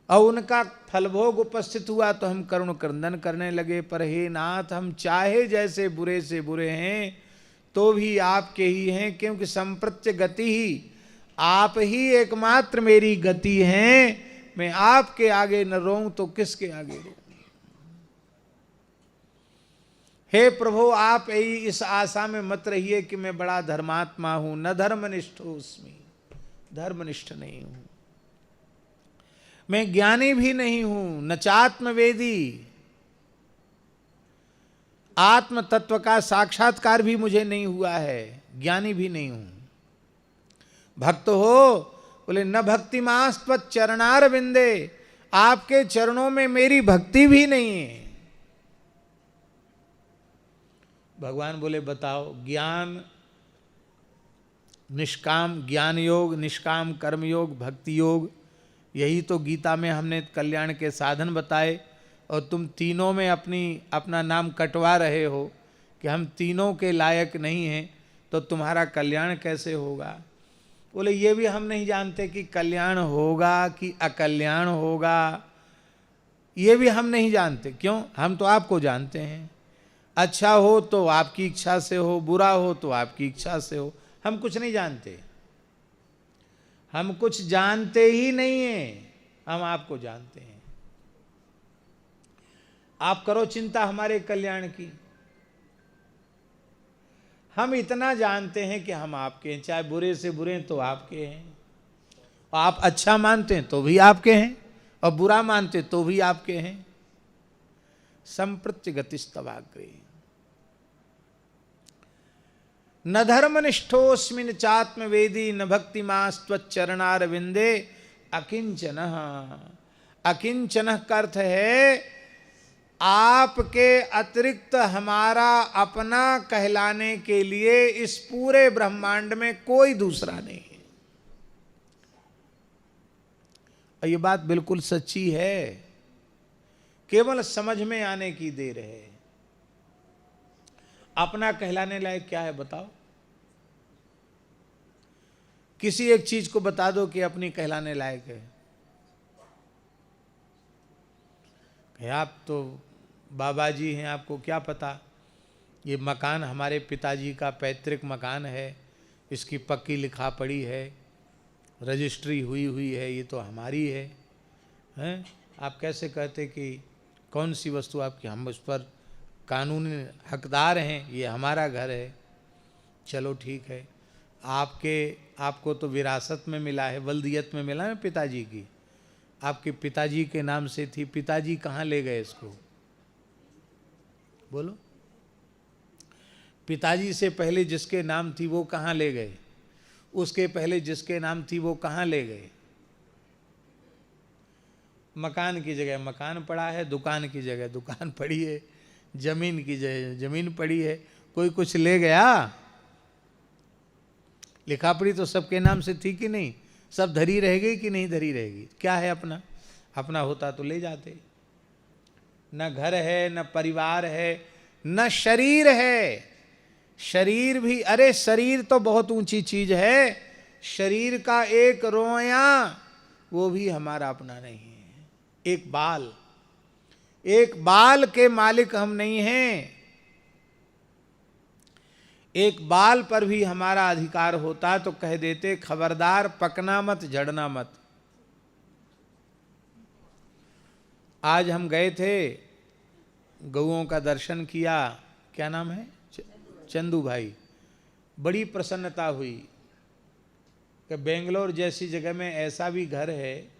और उनका फलभोग उपस्थित हुआ तो हम करुण क्रंदन करने लगे। पर हे नाथ, हम चाहे जैसे बुरे से बुरे हैं तो भी आपके ही हैं, क्योंकि संप्रत्य गति ही, आप ही एकमात्र मेरी गति हैं। मैं आपके आगे न रोऊं तो किसके आगे रोऊं? हे प्रभु, आप इस आशा में मत रहिए कि मैं बड़ा धर्मात्मा हूं। न धर्मनिष्ठोस्मि, धर्मनिष्ठ नहीं हूं। मैं ज्ञानी भी नहीं हूं, न चात्मवेदी, आत्म तत्व का साक्षात्कार भी मुझे नहीं हुआ है, ज्ञानी भी नहीं हूं। भक्त हो बोले न भक्तिमास्त्वत् चरणार विंदे, आपके चरणों में मेरी भक्ति भी नहीं है। भगवान बोले बताओ, ज्ञान निष्काम ज्ञान योग, निष्काम कर्म योग, भक्ति योग, यही तो गीता में हमने कल्याण के साधन बताए। और तुम तीनों में अपना नाम कटवा रहे हो कि हम तीनों के लायक नहीं हैं, तो तुम्हारा कल्याण कैसे होगा? बोले ये भी हम नहीं जानते कि कल्याण होगा कि अकल्याण होगा, ये भी हम नहीं जानते। क्यों? हम तो आपको जानते हैं। अच्छा हो तो आपकी इच्छा से हो, बुरा हो तो आपकी इच्छा से हो, हम कुछ नहीं जानते। हम कुछ जानते ही नहीं हैं, हम आपको जानते हैं। आप करो चिंता हमारे कल्याण की। हम इतना जानते हैं कि हम आपके हैं, चाहे बुरे से बुरे तो आपके हैं। आप अच्छा मानते हैं तो भी आपके हैं, और बुरा मानते तो भी आपके हैं। संप्रत्य गतिस्तवाग्रे न धर्मनिष्ठोस्मिन् चात्मवेदी न भक्तिमास्त्वच्चरणारविंदे अकिंचन। अकिंचन का अर्थ है आपके अतिरिक्त हमारा अपना कहलाने के लिए इस पूरे ब्रह्मांड में कोई दूसरा नहीं है। और ये बात बिल्कुल सच्ची है, केवल समझ में आने की देर है। अपना कहलाने लायक क्या है बताओ? किसी एक चीज को बता दो कि अपनी कहलाने लायक है। आप तो बाबा जी हैं, आपको क्या पता? ये मकान हमारे पिताजी का पैतृक मकान है, इसकी पक्की लिखा पड़ी है, रजिस्ट्री हुई है, ये तो हमारी है। हैं? आप कैसे कहते कि कौन सी वस्तु आपकी? हम उस पर कानूनी हकदार हैं, ये हमारा घर है। चलो ठीक है, आपको तो विरासत में मिला है, वल्दियत में मिला है पिताजी की। आपके पिताजी के नाम से थी, पिताजी कहाँ ले गए इसको? बोलो। पिताजी से पहले जिसके नाम थी वो कहाँ ले गए? उसके पहले जिसके नाम थी वो कहाँ ले गए? मकान की जगह मकान पड़ा है, दुकान की जगह दुकान पड़ी है, जमीन की जगह जमीन पड़ी है। कोई कुछ ले गया? लिखा पड़ी तो सबके नाम से थी कि नहीं? सब धरी रहेगी कि नहीं धरी रहेगी? क्या है अपना? अपना होता तो ले जाते। न घर है, न परिवार है, न शरीर है। शरीर भी, अरे शरीर तो बहुत ऊंची चीज है। शरीर का एक रोया वो भी हमारा अपना नहीं है। एक बाल के मालिक हम नहीं हैं। एक बाल पर भी हमारा अधिकार होता तो कह देते खबरदार, पकना मत, झड़ना मत। आज हम गए थे, गऊओं का दर्शन किया। क्या नाम है? चंदू भाई। बड़ी प्रसन्नता हुई कि बेंगलोर जैसी जगह में ऐसा भी घर है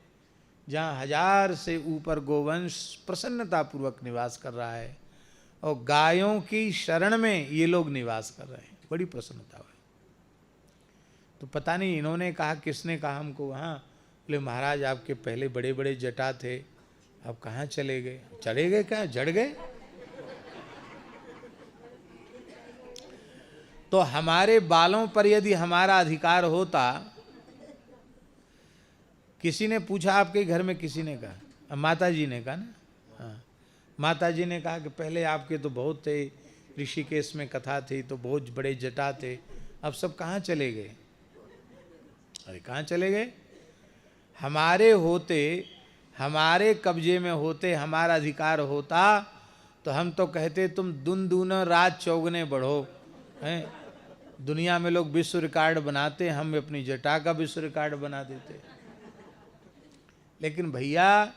जहाँ 1000 से ऊपर गोवंश प्रसन्नतापूर्वक निवास कर रहा है, और गायों की शरण में ये लोग निवास कर रहे हैं। बड़ी प्रसन्नता हुई। तो पता नहीं इन्होंने कहा, किसने कहा हमको वहाँ? बोले महाराज आपके पहले बड़े बड़े जटा थे, अब कहाँ चले गए? चले गए क्या? जड़ गए? तो हमारे बालों पर यदि हमारा अधिकार होता, किसी ने पूछा आपके घर में, किसी ने कहा, माता जी ने कहा ना, हाँ माता जी ने कहा कि पहले आपके तो बहुत थे, ऋषिकेश में कथा थी तो बहुत बड़े जटा थे, अब सब कहाँ चले गए? अरे कहाँ चले गए? हमारे होते, हमारे कब्जे में होते, हमारा अधिकार होता तो हम तो कहते तुम दूना रात चौगने बढ़ो। हैं? दुनिया में लोग विश्व रिकॉर्ड बनाते, हम अपनी जटा का विश्व रिकॉर्ड बना देते। लेकिन भैया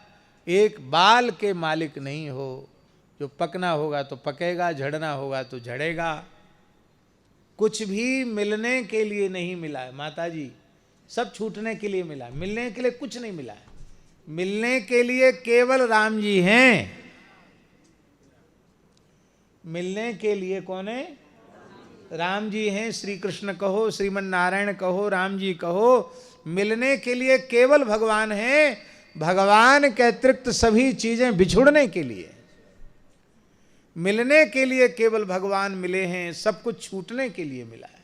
एक बाल के मालिक नहीं हो। जो पकना होगा तो पकेगा, झड़ना होगा तो झड़ेगा। कुछ भी मिलने के लिए नहीं मिला है माता जी, सब छूटने के लिए मिला है। मिलने के लिए कुछ नहीं मिला है। मिलने के लिए केवल राम जी हैं। मिलने के लिए कौन है? राम जी हैं। श्री कृष्ण कहो, श्रीमन नारायण कहो, राम जी कहो, मिलने के लिए केवल भगवान हैं। भगवान के अतिरिक्त सभी चीजें बिछुड़ने के लिए। मिलने के लिए केवल भगवान मिले हैं, सब कुछ छूटने के लिए मिला है।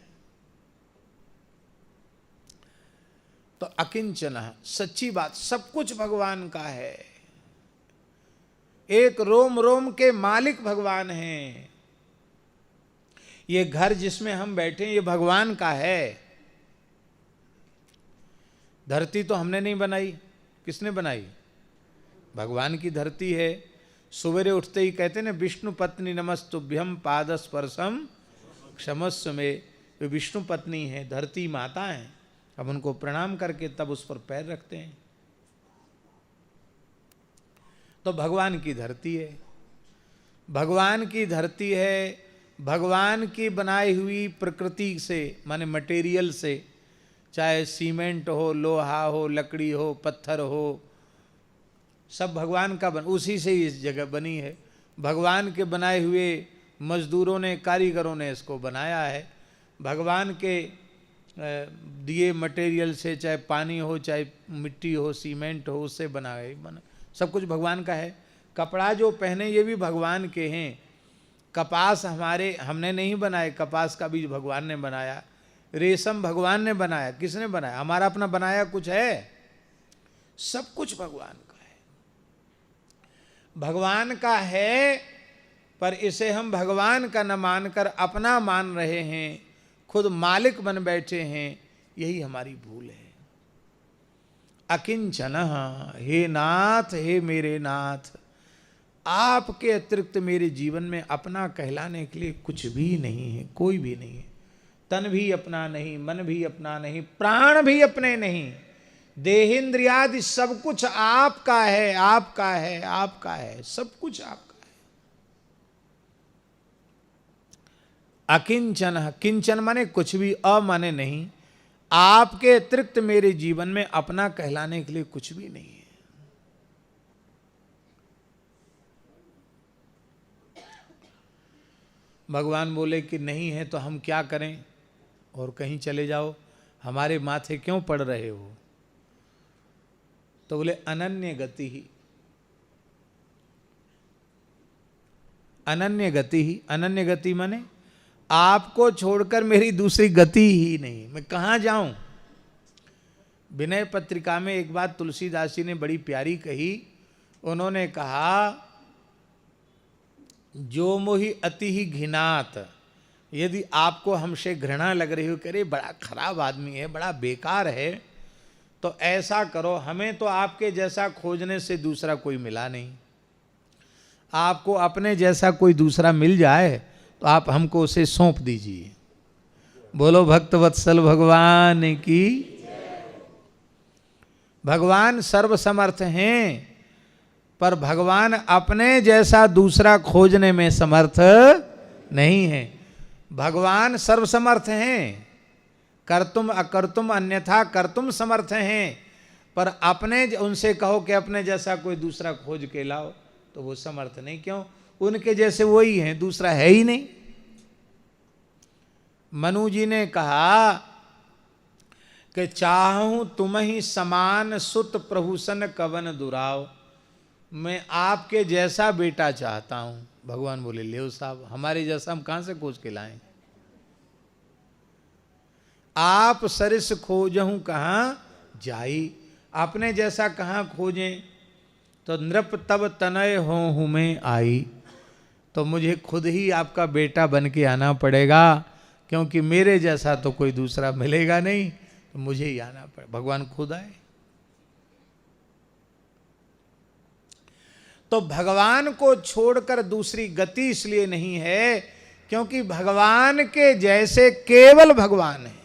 तो अकिंचन, सच्ची बात, सब कुछ भगवान का है। एक रोम रोम के मालिक भगवान हैं। ये घर जिसमें हम बैठे ये भगवान का है। धरती तो हमने नहीं बनाई, किसने बनाई? भगवान की धरती है। सवेरे उठते ही कहते ना, विष्णु पत्नी नमस्तुभ्यम पाद स्पर्शम क्षमस्व में। वे विष्णु पत्नी है, धरती माता है। अब उनको प्रणाम करके तब उस पर पैर रखते हैं। तो भगवान की धरती है, भगवान की धरती है। भगवान की बनाई हुई प्रकृति से, माने मटेरियल से, चाहे सीमेंट हो, लोहा हो, लकड़ी हो, पत्थर हो, सब भगवान का उसी से इस जगह बनी है। भगवान के बनाए हुए मजदूरों ने, कारीगरों ने इसको बनाया है। भगवान के दिए मटेरियल से, चाहे पानी हो, चाहे मिट्टी हो, सीमेंट हो, उससे बना सब कुछ भगवान का है। कपड़ा जो पहने ये भी भगवान के हैं। कपास हमने नहीं बनाए, कपास का बीज भगवान ने बनाया। रेशम भगवान ने बनाया। किसने बनाया? हमारा अपना बनाया कुछ है? सब कुछ भगवान का है। भगवान का है, पर इसे हम भगवान का न मानकर अपना मान रहे हैं, खुद मालिक बन बैठे हैं। यही हमारी भूल है। अकिंचन, हे नाथ, हे मेरे नाथ, आपके अतिरिक्त मेरे जीवन में अपना कहलाने के लिए कुछ भी नहीं है, कोई भी नहीं है। तन भी अपना नहीं, मन भी अपना नहीं, प्राण भी अपने नहीं। देहेंद्रियादि सब कुछ आपका है, आपका है, आपका है, सब कुछ आपका है। अकिंचन, किंचन माने कुछ भी, अ माने नहीं। आपके अतिरिक्त मेरे जीवन में अपना कहलाने के लिए कुछ भी नहीं है। भगवान बोले कि नहीं है तो हम क्या करें, और कहीं चले जाओ, हमारे माथे क्यों पड़ रहे हो? तो बोले अनन्य गति ही, अनन्य गति ही। अनन्य गति माने आपको छोड़कर मेरी दूसरी गति ही नहीं, मैं कहाँ जाऊं? विनय पत्रिका में एक बात तुलसीदास जी ने बड़ी प्यारी कही। उन्होंने कहा, जो मोहि अति ही घिनात, यदि आपको हमसे घृणा लग रही हो, करे बड़ा खराब आदमी है, बड़ा बेकार है, तो ऐसा करो, हमें तो आपके जैसा खोजने से दूसरा कोई मिला नहीं। आपको अपने जैसा कोई दूसरा मिल जाए तो आप हमको उसे सौंप दीजिए। बोलो भक्त वत्सल भगवान की। भगवान सर्वसमर्थ हैं, पर भगवान अपने जैसा दूसरा खोजने में समर्थ नहीं है। भगवान सर्वसमर्थ हैं, कर्तुम अकर्तुम अन्यथा कर्तुम समर्थ हैं, पर अपने उनसे कहो कि अपने जैसा कोई दूसरा खोज के लाओ तो वो समर्थ नहीं। क्यों? उनके जैसे वही हैं, दूसरा है ही नहीं। मनु जी ने कहा कि चाहूं तुम ही समान सुत प्रभुसन कवन दुराव, मैं आपके जैसा बेटा चाहता हूं। भगवान बोले, ले साहब, हमारे जैसा हम कहां से खोज के लाएं? आप सरिस खोजहूं कहां जाई, अपने जैसा कहां खोजें? तो नृप तब तनय हूं मैं आई, तो मुझे खुद ही आपका बेटा बन के आना पड़ेगा, क्योंकि मेरे जैसा तो कोई दूसरा मिलेगा नहीं, तो मुझे ही आना पड़े। भगवान खुद आए। तो भगवान को छोड़कर दूसरी गति इसलिए नहीं है क्योंकि भगवान के जैसे केवल भगवान है।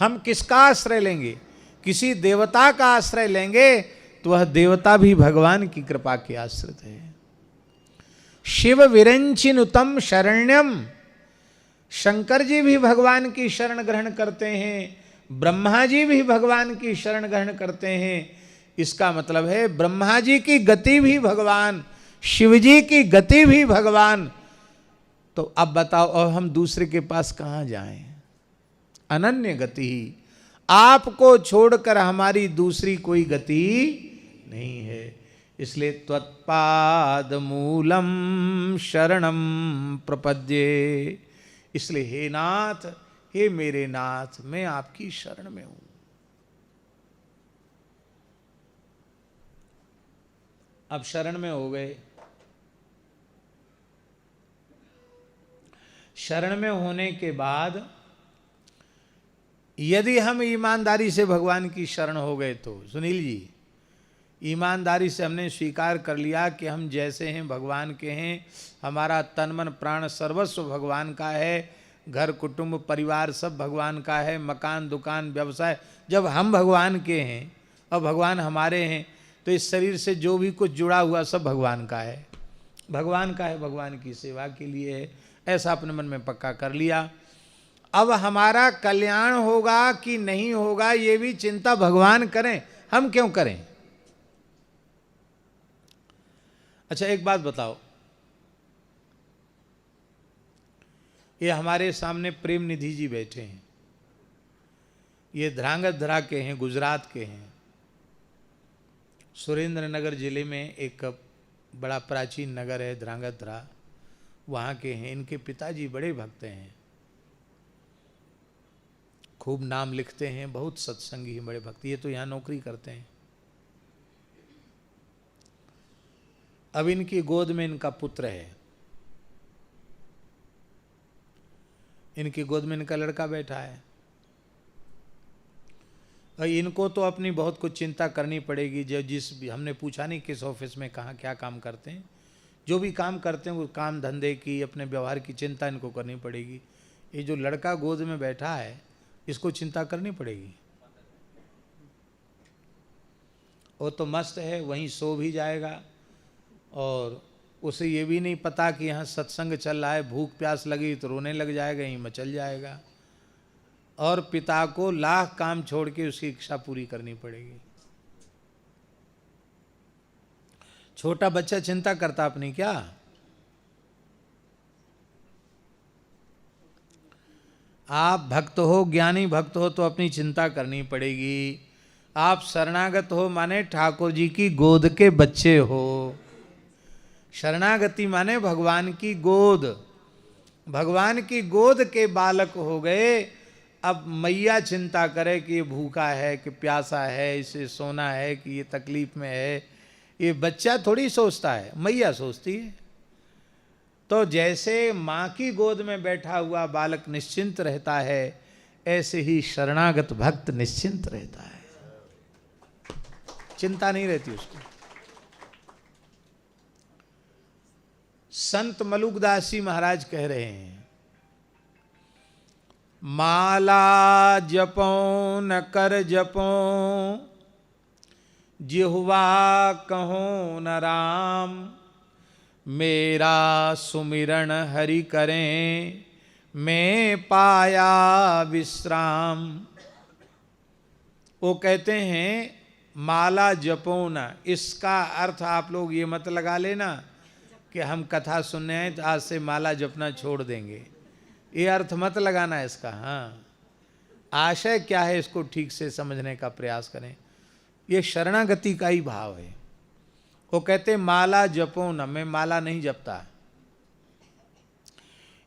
हम किसका आश्रय लेंगे? किसी देवता का आश्रय लेंगे तो वह देवता भी भगवान की कृपा के आश्रित है। शिव विरंचिनुतम शरण्यम, शंकर जी भी भगवान की शरण ग्रहण करते हैं, ब्रह्मा जी भी भगवान की शरण ग्रहण करते हैं। इसका मतलब है ब्रह्मा जी की गति भी भगवान, शिव जी की गति भी भगवान। तो अब बताओ, और हम दूसरे के पास कहां जाएं? अनन्य गति ही, आपको छोड़कर हमारी दूसरी कोई गति नहीं है। इसलिए त्वत्पाद मूलम शरणम प्रपद्ये, इसलिए हे नाथ, हे मेरे नाथ, मैं आपकी शरण में हूं। अब शरण में हो गए। शरण में होने के बाद यदि हम ईमानदारी से भगवान की शरण हो गए तो सुनील जी, ईमानदारी से हमने स्वीकार कर लिया कि हम जैसे हैं भगवान के हैं, हमारा तन मन प्राण सर्वस्व भगवान का है, घर कुटुंब परिवार सब भगवान का है, मकान दुकान व्यवसाय जब हम भगवान के हैं और भगवान हमारे हैं, तो इस शरीर से जो भी कुछ जुड़ा हुआ सब भगवान का है, भगवान का है, भगवान की सेवा के लिए है, ऐसा अपने मन में पक्का कर लिया। अब हमारा कल्याण होगा कि नहीं होगा ये भी चिंता भगवान करें, हम क्यों करें? अच्छा एक बात बताओ, ये हमारे सामने प्रेम निधि जी बैठे हैं, ये ध्रांगध्रा के हैं, गुजरात के हैं। सुरेंद्र नगर जिले में एक बड़ा प्राचीन नगर है ध्रांगध्रा, वहाँ के हैं। इनके पिताजी बड़े भक्त हैं, खूब नाम लिखते हैं, बहुत सत्संगी हैं, बड़े भक्त। ये तो यहाँ नौकरी करते हैं। अब इनकी गोद में इनका पुत्र है, इनकी गोद में इनका लड़का बैठा है, और इनको तो अपनी बहुत कुछ चिंता करनी पड़ेगी। जो हमने पूछा नहीं किस ऑफिस में कहाँ क्या काम करते हैं, जो भी काम करते हैं वो काम धंधे की, अपने व्यवहार की चिंता इनको करनी पड़ेगी। ये जो लड़का गोद में बैठा है इसको चिंता करनी पड़ेगी। वो तो मस्त है, वहीं सो भी जाएगा, और उसे ये भी नहीं पता कि यहाँ सत्संग चल रहा है, भूख प्यास लगी तो रोने लग जाएगा, यहीं मचल जाएगा, और पिता को लाख काम छोड़ के उसकी इच्छा पूरी करनी पड़ेगी। छोटा बच्चा चिंता करता अपनी क्या? आप भक्त हो, ज्ञानी भक्त हो तो अपनी चिंता करनी पड़ेगी। आप शरणागत हो माने ठाकुर जी की गोद के बच्चे हो। शरणागति माने भगवान की गोद, भगवान की गोद के बालक हो गए। अब मैया चिंता करे कि ये भूखा है कि प्यासा है, इसे सोना है कि ये तकलीफ में है, ये बच्चा थोड़ी सोचता है, मैया सोचती है। तो जैसे माँ की गोद में बैठा हुआ बालक निश्चिंत रहता है, ऐसे ही शरणागत भक्त निश्चिंत रहता है, चिंता नहीं रहती उसको। संत मलुकदास जी महाराज कह रहे हैं, माला जपो न कर जपो, जिह्वा कहो न राम, मेरा सुमिरन हरि करें, मैं पाया विश्राम। वो कहते हैं माला जपो न, इसका अर्थ आप लोग ये मत लगा लेना कि हम कथा सुनने आए तो आज से माला जपना छोड़ देंगे, ये अर्थ मत लगाना इसका। हाँ, आशय क्या है इसको ठीक से समझने का प्रयास करें। ये शरणागति का ही भाव है। वो कहते माला जपो न, मैं माला नहीं जपता।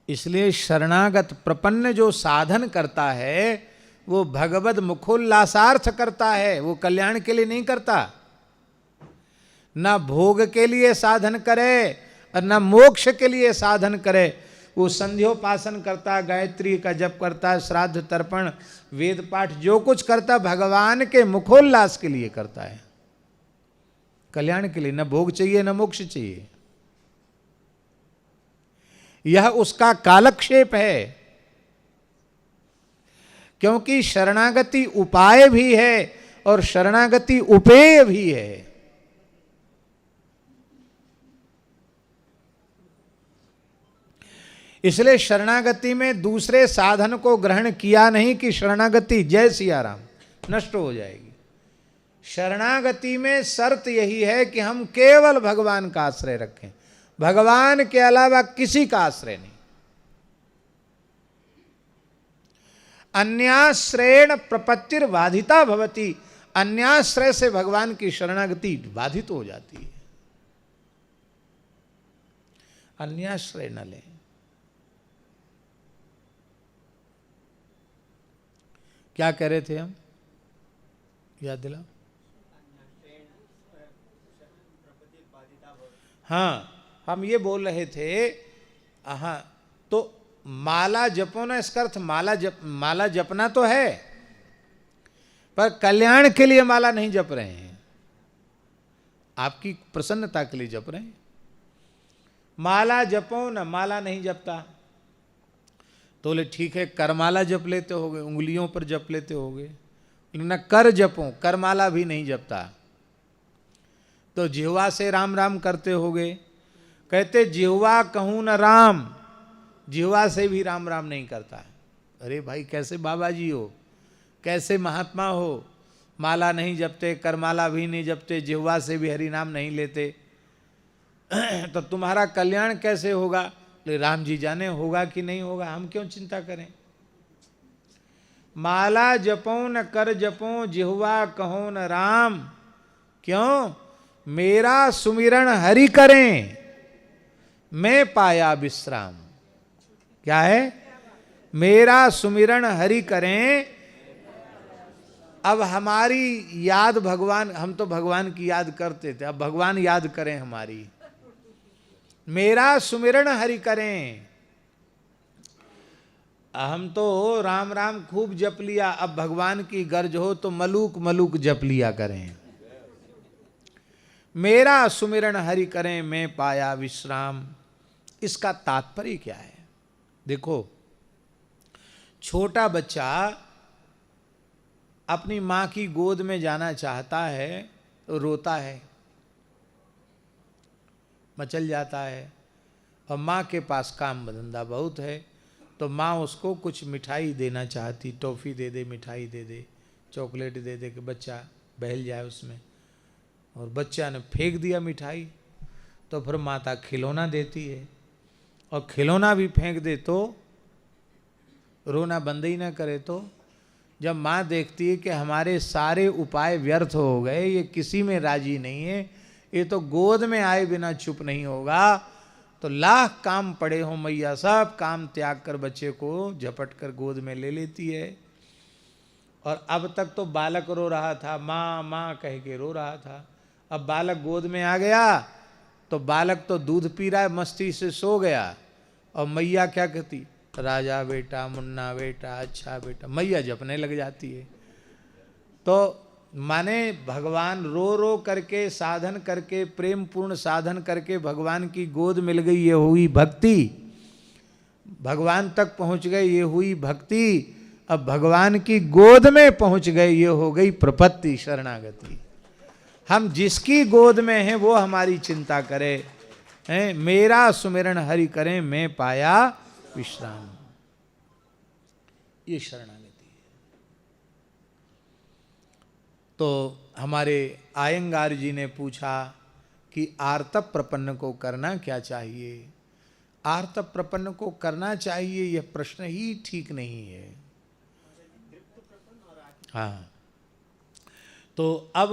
इसलिए शरणागत प्रपन्न जो साधन करता है वो भगवद मुखोल्लासार्थ करता है, वो कल्याण के लिए नहीं करता। न भोग के लिए साधन करे और न मोक्ष के लिए साधन करे। वो संध्योपासन करता, गायत्री का जप करता, श्राद्ध तर्पण वेद पाठ जो कुछ करता भगवान के मुखोल्लास के लिए करता है, कल्याण के लिए। न भोग चाहिए न मोक्ष चाहिए, यह उसका कालक्षेप है। क्योंकि शरणागति उपाय भी है और शरणागति उपेय भी है। इसलिए शरणागति में दूसरे साधन को ग्रहण किया नहीं कि शरणागति जय सिया राम नष्ट हो जाएगी। शरणागति में शर्त यही है कि हम केवल भगवान का आश्रय रखें, भगवान के अलावा किसी का आश्रय नहीं। अन्याश्रयेण प्रपत्तिर बाधिता भवति, अन्याश्रय से भगवान की शरणागति बाधित हो जाती है। अन्याश्रय न लें। क्या कह रहे थे हम, याद दिलाओ। हाँ, हम ये बोल रहे थे, हाँ, तो माला जपो ना, इसका अर्थ माला जपना तो है, पर कल्याण के लिए माला नहीं जप रहे हैं, आपकी प्रसन्नता के लिए जप रहे हैं। माला जपो ना, माला नहीं जपता तो बोले ठीक है, करमाला जप लेते होगे, उंगलियों पर जप लेते होगे, न कर जपो, करमाला भी नहीं जपता, तो जिह्वा से राम राम करते होगे। कहते जिह्वा कहूं न राम, जिह्वा से भी राम राम नहीं करता। अरे भाई कैसे बाबा जी हो, कैसे महात्मा हो, माला नहीं जपते, करमाला भी नहीं जपते, जिह्वा से भी हरि नाम नहीं लेते, तो तुम्हारा कल्याण कैसे होगा? ले राम जी जाने होगा कि नहीं होगा, हम क्यों चिंता करें। माला जपो न कर जपो, जिह्वा कहो न राम, क्यों? मेरा सुमिरन हरि करें, मैं पाया विश्राम। क्या है? मेरा सुमिरन हरि करें। अब हमारी याद भगवान, हम तो भगवान की याद करते थे, अब भगवान याद करें हमारी। मेरा सुमिरन हरि करें। हम तो राम राम खूब जप लिया, अब भगवान की गर्ज हो तो मलूक मलूक जप लिया करें। मेरा सुमिरन हरि करें, मैं पाया विश्राम। इसका तात्पर्य क्या है? देखो, छोटा बच्चा अपनी मां की गोद में जाना चाहता है तो रोता है, मचल जाता है, और माँ के पास काम धंधा बहुत है, तो माँ उसको कुछ मिठाई देना चाहती, टॉफ़ी दे दे, मिठाई दे दे, चॉकलेट दे दे कि बच्चा बहल जाए उसमें, और बच्चा ने फेंक दिया मिठाई, तो फिर माता खिलौना देती है, और खिलौना भी फेंक दे तो रोना बंद ही ना करे। तो जब माँ देखती है कि हमारे सारे उपाय व्यर्थ हो गए, ये किसी में राजी नहीं है, ये तो गोद में आए बिना चुप नहीं होगा, तो लाख काम पड़े हो मैया, सब काम त्याग कर बच्चे को झपट कर गोद में ले लेती है। और अब तक तो बालक रो रहा था, माँ माँ कह के रो रहा था, अब बालक गोद में आ गया तो बालक तो दूध पी रहा है, मस्ती से सो गया, और मैया क्या कहती, राजा बेटा, मुन्ना बेटा, अच्छा बेटा, मैया जपने लग जाती है। तो माने भगवान रो रो करके साधन करके, प्रेम पूर्ण साधन करके भगवान की गोद मिल गई, ये हुई भक्ति, भगवान तक पहुंच गए, ये हुई भक्ति। अब भगवान की गोद में पहुंच गए, ये हो गई प्रपत्ति, शरणागति। हम जिसकी गोद में हैं वो हमारी चिंता करे, हैं, मेरा सुमिरन हरि करें, मैं पाया विश्राम, ये शरणागति है। तो हमारे आयंगार जी ने पूछा कि आर्तप प्रपन्न को करना क्या चाहिए? आर्तप प्रपन्न को करना चाहिए, यह प्रश्न ही ठीक नहीं है। हाँ, तो अब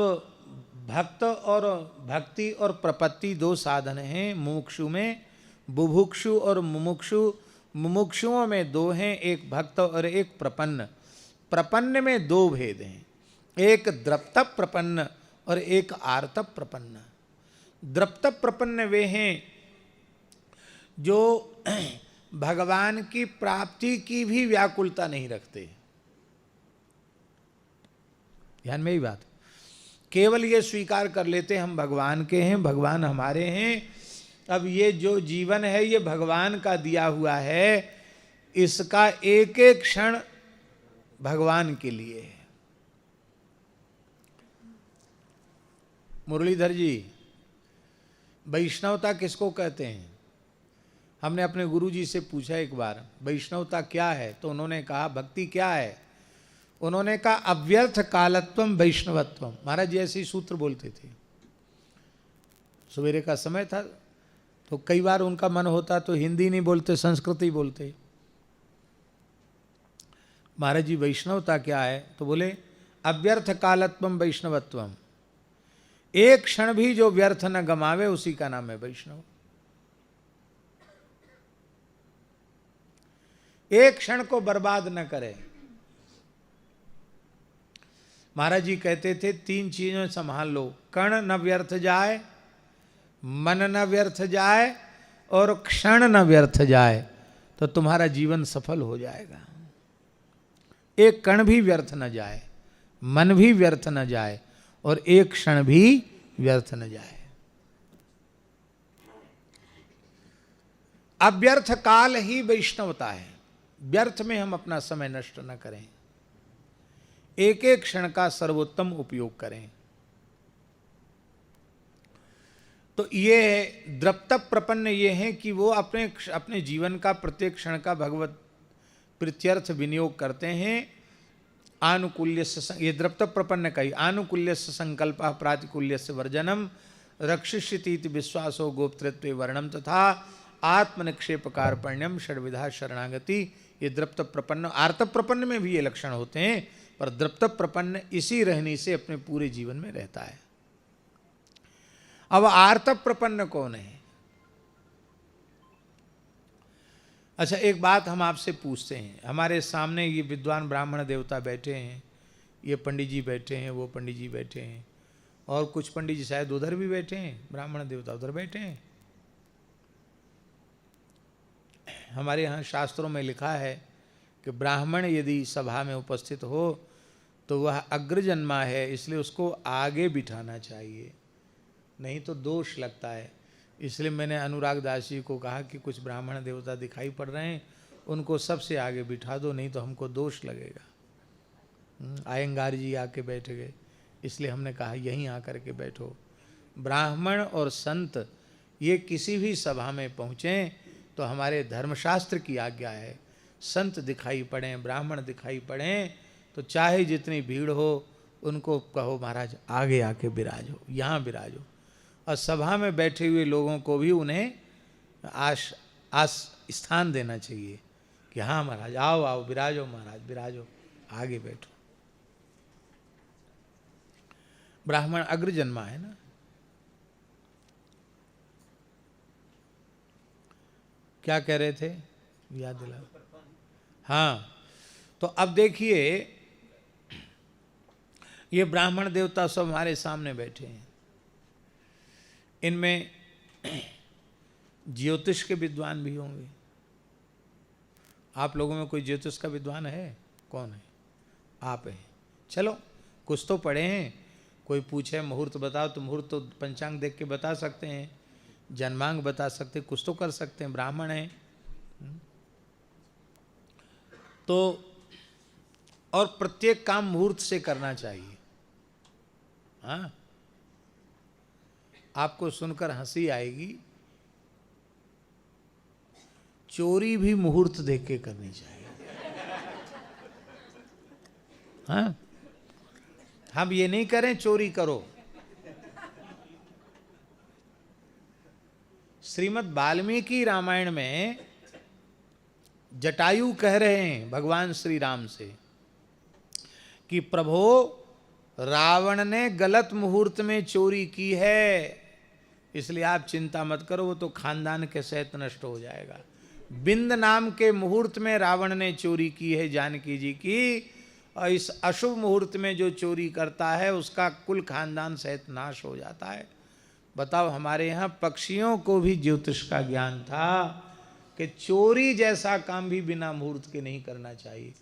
भक्त और भक्ति और प्रपत्ति दो साधन हैं मुमुक्षु में, बुभुक्षु और मुमुक्षु। मुमुक्षुओं में दो हैं, एक भक्त और एक प्रपन्न। प्रपन्न में दो भेद हैं, एक द्रप्तप प्रपन्न और एक आर्तप प्रपन्न। द्रप्तप प्रपन्न वे हैं जो भगवान की प्राप्ति की भी व्याकुलता नहीं रखते। ध्यान में ही बात, केवल ये स्वीकार कर लेते हम भगवान के हैं, भगवान हमारे हैं, अब ये जो जीवन है ये भगवान का दिया हुआ है, इसका एक एक क्षण भगवान के लिए है। मुरलीधर जी, वैष्णवता किसको कहते हैं? हमने अपने गुरु जी से पूछा एक बार, वैष्णवता क्या है? तो उन्होंने कहा भक्ति क्या है? उन्होंने कहा अव्यर्थ कालत्वम वैष्णवत्वम। महाराज जी ऐसे ही सूत्र बोलते थे। सवेरे का समय था तो कई बार उनका मन होता तो हिंदी नहीं बोलते, संस्कृत ही बोलते। महाराज जी वैष्णवता क्या है? तो बोले अव्यर्थ कालत्वम वैष्णवत्वम, एक क्षण भी जो व्यर्थ न गमावे उसी का नाम है वैष्णव। एक क्षण को बर्बाद न करे। महाराज जी कहते थे 3 चीज़ें संभाल लो, कण न व्यर्थ जाए, मन न व्यर्थ जाए और क्षण न व्यर्थ जाए, तो तुम्हारा जीवन सफल हो जाएगा। एक कण भी व्यर्थ न जाए, मन भी व्यर्थ न जाए और एक क्षण भी व्यर्थ न जाए। अव्यर्थ काल ही वैष्णवता है। व्यर्थ में हम अपना समय नष्ट न करें, एक एक क्षण का सर्वोत्तम उपयोग करें। तो ये द्रप्त प्रपन्न ये हैं कि वो अपने जीवन का प्रत्येक क्षण का भगवत प्रीत्यर्थ विनियोग करते हैं। आनुकूल्य से, ये द्रप्त प्रपन्न का ही, आनुकूल्य से संकल्प प्रातिकूल्य से वर्जनम, रक्षिष्यति विश्वासो गोप्तृत्व वर्णम तथा आत्मनिक्षेप कार्पण्यम षड्विधा शरणागति। ये द्रप्त प्रपन्न, आर्त प्रपन्न में भी ये लक्षण होते हैं, पर द्रप्त प्रपन्न इसी रहनी से अपने पूरे जीवन में रहता है। अब आर्त प्रपन्न कौन है? अच्छा, एक बात हम आपसे पूछते हैं। हमारे सामने ये विद्वान ब्राह्मण देवता बैठे हैं, ये पंडित जी बैठे हैं, वो पंडित जी बैठे हैं, और कुछ पंडित जी शायद उधर भी बैठे हैं, ब्राह्मण देवता उधर बैठे हैं। हमारे यहाँ शास्त्रों में लिखा है कि ब्राह्मण यदि सभा में उपस्थित हो तो वह अग्रजन्मा है, इसलिए उसको आगे बिठाना चाहिए, नहीं तो दोष लगता है। इसलिए मैंने अनुराग दास जी को कहा कि कुछ ब्राह्मण देवता दिखाई पड़ रहे हैं, उनको सबसे आगे बिठा दो, नहीं तो हमको दोष लगेगा। आयंगार जी आके बैठ गए, इसलिए हमने कहा यहीं आकर के बैठो। ब्राह्मण और संत ये किसी भी सभा में पहुँचें तो हमारे धर्मशास्त्र की आज्ञा है, संत दिखाई पड़ें, ब्राह्मण दिखाई पड़ें तो चाहे जितनी भीड़ हो उनको कहो महाराज आगे आके विराजो, यहाँ विराजो। और सभा में बैठे हुए लोगों को भी उन्हें स्थान देना चाहिए कि हाँ महाराज आओ आओ विराजो, महाराज विराजो, आगे बैठो। ब्राह्मण अग्रजन्मा है ना। क्या कह रहे थे, याद दिला? हाँ, तो अब देखिए ये ब्राह्मण देवता सब हमारे सामने बैठे हैं। इनमें ज्योतिष के विद्वान भी होंगे। आप लोगों में कोई ज्योतिष का विद्वान है? कौन है? आप हैं। चलो कुछ तो पढ़े हैं। कोई पूछे मुहूर्त बताओ तो मुहूर्त तो पंचांग देख के बता सकते हैं, जन्मांग बता सकते हैं, कुछ तो कर सकते हैं, ब्राह्मण हैं। तो और प्रत्येक काम मुहूर्त से करना चाहिए। हाँ, आपको सुनकर हंसी आएगी, चोरी भी मुहूर्त देख के करनी चाहिए। हाँ, हम ये नहीं करें चोरी करो। श्रीमद् वाल्मीकि रामायण में जटायु कह रहे हैं भगवान श्री राम से कि प्रभो रावण ने गलत मुहूर्त में चोरी की है, इसलिए आप चिंता मत करो, वो तो खानदान के सहित नष्ट हो जाएगा। बिंद नाम के मुहूर्त में रावण ने चोरी की है जानकी जी की, और इस अशुभ मुहूर्त में जो चोरी करता है उसका कुल खानदान सहित नाश हो जाता है। बताओ, हमारे यहाँ पक्षियों को भी ज्योतिष का ज्ञान था कि चोरी जैसा काम भी बिना मुहूर्त के नहीं करना चाहिए।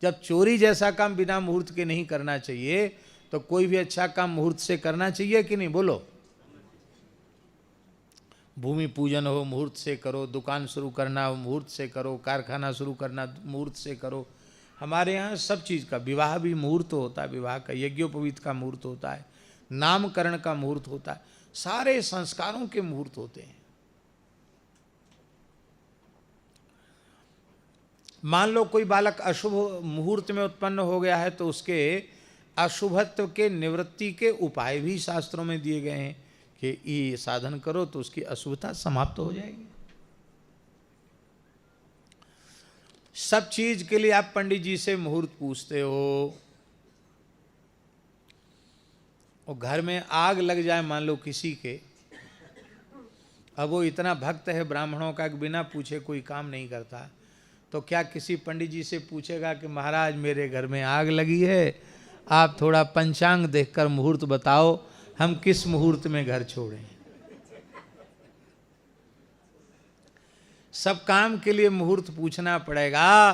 जब चोरी जैसा काम बिना मुहूर्त के नहीं करना चाहिए तो कोई भी अच्छा काम मुहूर्त से करना चाहिए कि नहीं? बोलो। भूमि पूजन हो मुहूर्त से करो, दुकान शुरू करना हो मुहूर्त से करो, कारखाना शुरू करना मुहूर्त से करो। हमारे यहाँ सब चीज़ का, विवाह भी मुहूर्त होता है, विवाह का यज्ञोपवीत का मुहूर्त होता है, नामकरण का मुहूर्त होता है, सारे संस्कारों के मुहूर्त होते हैं। मान लो कोई बालक अशुभ मुहूर्त में उत्पन्न हो गया है तो उसके अशुभत्व के निवृत्ति के उपाय भी शास्त्रों में दिए गए हैं कि ये साधन करो तो उसकी अशुभता समाप्त हो जाएगी। सब चीज के लिए आप पंडित जी से मुहूर्त पूछते हो, और घर में आग लग जाए मान लो किसी के, अब वो इतना भक्त है ब्राह्मणों का कि बिना पूछे कोई काम नहीं करता, तो क्या किसी पंडित जी से पूछेगा कि महाराज मेरे घर में आग लगी है, आप थोड़ा पंचांग देखकर मुहूर्त बताओ, हम किस मुहूर्त में घर छोड़ें। सब काम के लिए मुहूर्त पूछना पड़ेगा,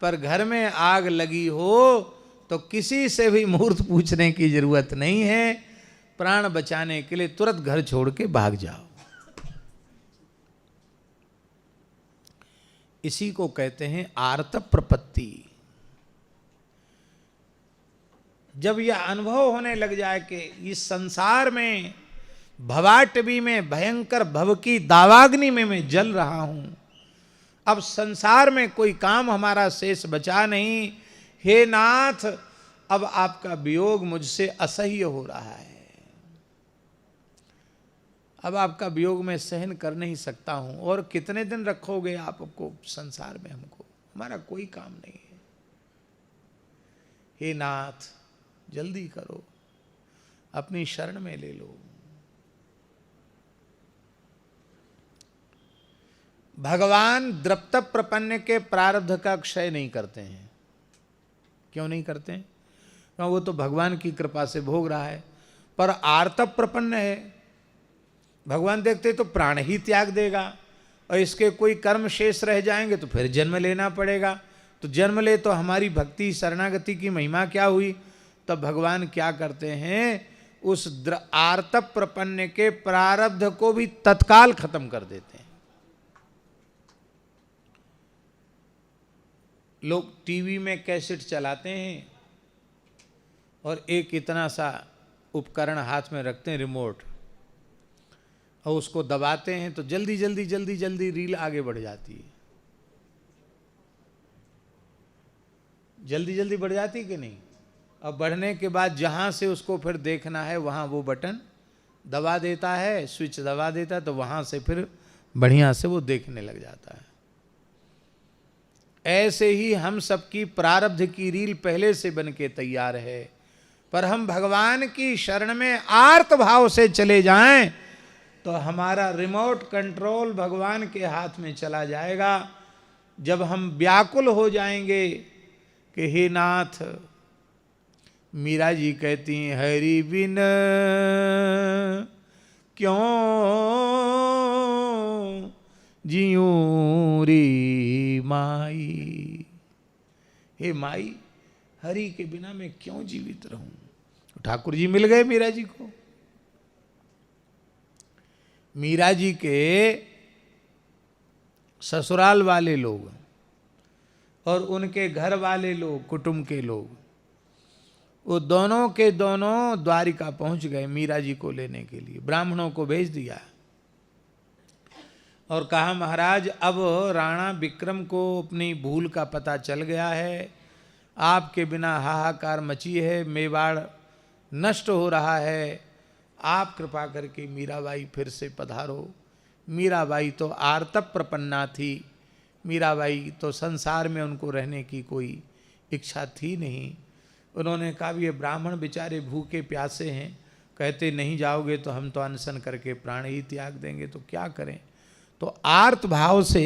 पर घर में आग लगी हो तो किसी से भी मुहूर्त पूछने की जरूरत नहीं है। प्राण बचाने के लिए तुरंत घर छोड़ के भाग जाओ। इसी को कहते हैं आर्त प्रपत्ति। जब यह अनुभव होने लग जाए कि इस संसार में भवाटवी में भयंकर भव की दावाग्नि में मैं जल रहा हूं, अब संसार में कोई काम हमारा शेष बचा नहीं, हे नाथ अब आपका वियोग मुझसे असह्य हो रहा है, अब आपका वियोग मैं सहन कर नहीं सकता हूं। और कितने दिन रखोगे आपको संसार में, हमको हमारा कोई काम नहीं है, हे नाथ जल्दी करो, अपनी शरण में ले लो। भगवान द्रप्त प्रपन्न के प्रारब्ध का क्षय नहीं करते हैं। क्यों नहीं करते हैं? क्योंकि वो तो भगवान की कृपा से भोग रहा है। पर आर्त प्रपन्न है, भगवान देखते तो प्राण ही त्याग देगा, और इसके कोई कर्म शेष रह जाएंगे तो फिर जन्म लेना पड़ेगा। तो जन्म ले तो हमारी भक्ति शरणागति की महिमा क्या हुई? तब भगवान क्या करते हैं, उस आर्त प्रपन्न के प्रारब्ध को भी तत्काल खत्म कर देते हैं। लोग टीवी में कैसेट चलाते हैं और एक इतना सा उपकरण हाथ में रखते हैं, रिमोट, और उसको दबाते हैं तो जल्दी जल्दी जल्दी जल्दी रील आगे बढ़ जाती है। जल्दी जल्दी बढ़ जाती कि नहीं? अब बढ़ने के बाद जहाँ से उसको फिर देखना है वहाँ वो बटन दबा देता है, स्विच दबा देता है, तो वहाँ से फिर बढ़िया से वो देखने लग जाता है। ऐसे ही हम सबकी प्रारब्ध की रील पहले से बन के तैयार है, पर हम भगवान की शरण में आर्त भाव से चले जाएं तो हमारा रिमोट कंट्रोल भगवान के हाथ में चला जाएगा। जब हम व्याकुल हो जाएंगे कि हे नाथ, मीरा जी कहती हैं हरि बिन क्यों जियूं री माई, हे माई हरि के बिना मैं क्यों जीवित रहूं। ठाकुर जी मिल गए मीरा जी को। मीरा जी के ससुराल वाले लोग और उनके घर वाले लोग, कुटुंब के लोग, वो दोनों के दोनों द्वारिका पहुंच गए मीरा जी को लेने के लिए। ब्राह्मणों को भेज दिया और कहा महाराज अब राणा विक्रम को अपनी भूल का पता चल गया है, आपके बिना हाहाकार मची है, मेवाड़ नष्ट हो रहा है, आप कृपा करके मीराबाई फिर से पधारो। मीराबाई तो आर्तप प्रपन्ना थी, मीराबाई तो संसार में उनको रहने की कोई इच्छा थी नहीं। उन्होंने कहा ये ब्राह्मण बेचारे भूखे प्यासे हैं, कहते नहीं जाओगे तो हम तो अनशन करके प्राण ही त्याग देंगे, तो क्या करें। तो आर्त भाव से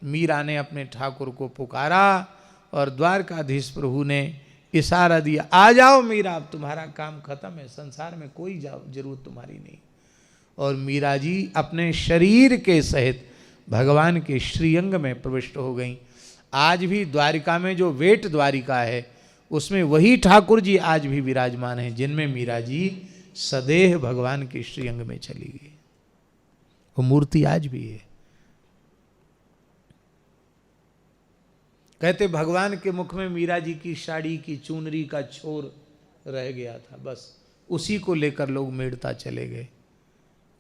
मीरा ने अपने ठाकुर को पुकारा और द्वारकाधीश प्रभु ने इशारा दिया, आ जाओ मीरा, अब तुम्हारा काम खत्म है, संसार में कोई जरूरत तुम्हारी नहीं। और मीरा जी अपने शरीर के सहित भगवान के श्रीअंग में प्रविष्ट हो गईं। आज भी द्वारिका में जो वेट द्वारिका है उसमें वही ठाकुर जी आज भी विराजमान हैं जिनमें मीरा जी सदैव भगवान के श्रीअंग में चली गई। वो मूर्ति आज भी है। कहते भगवान के मुख में मीरा जी की साड़ी की चुनरी का छोर रह गया था, बस उसी को लेकर लोग मेड़ता चले गए,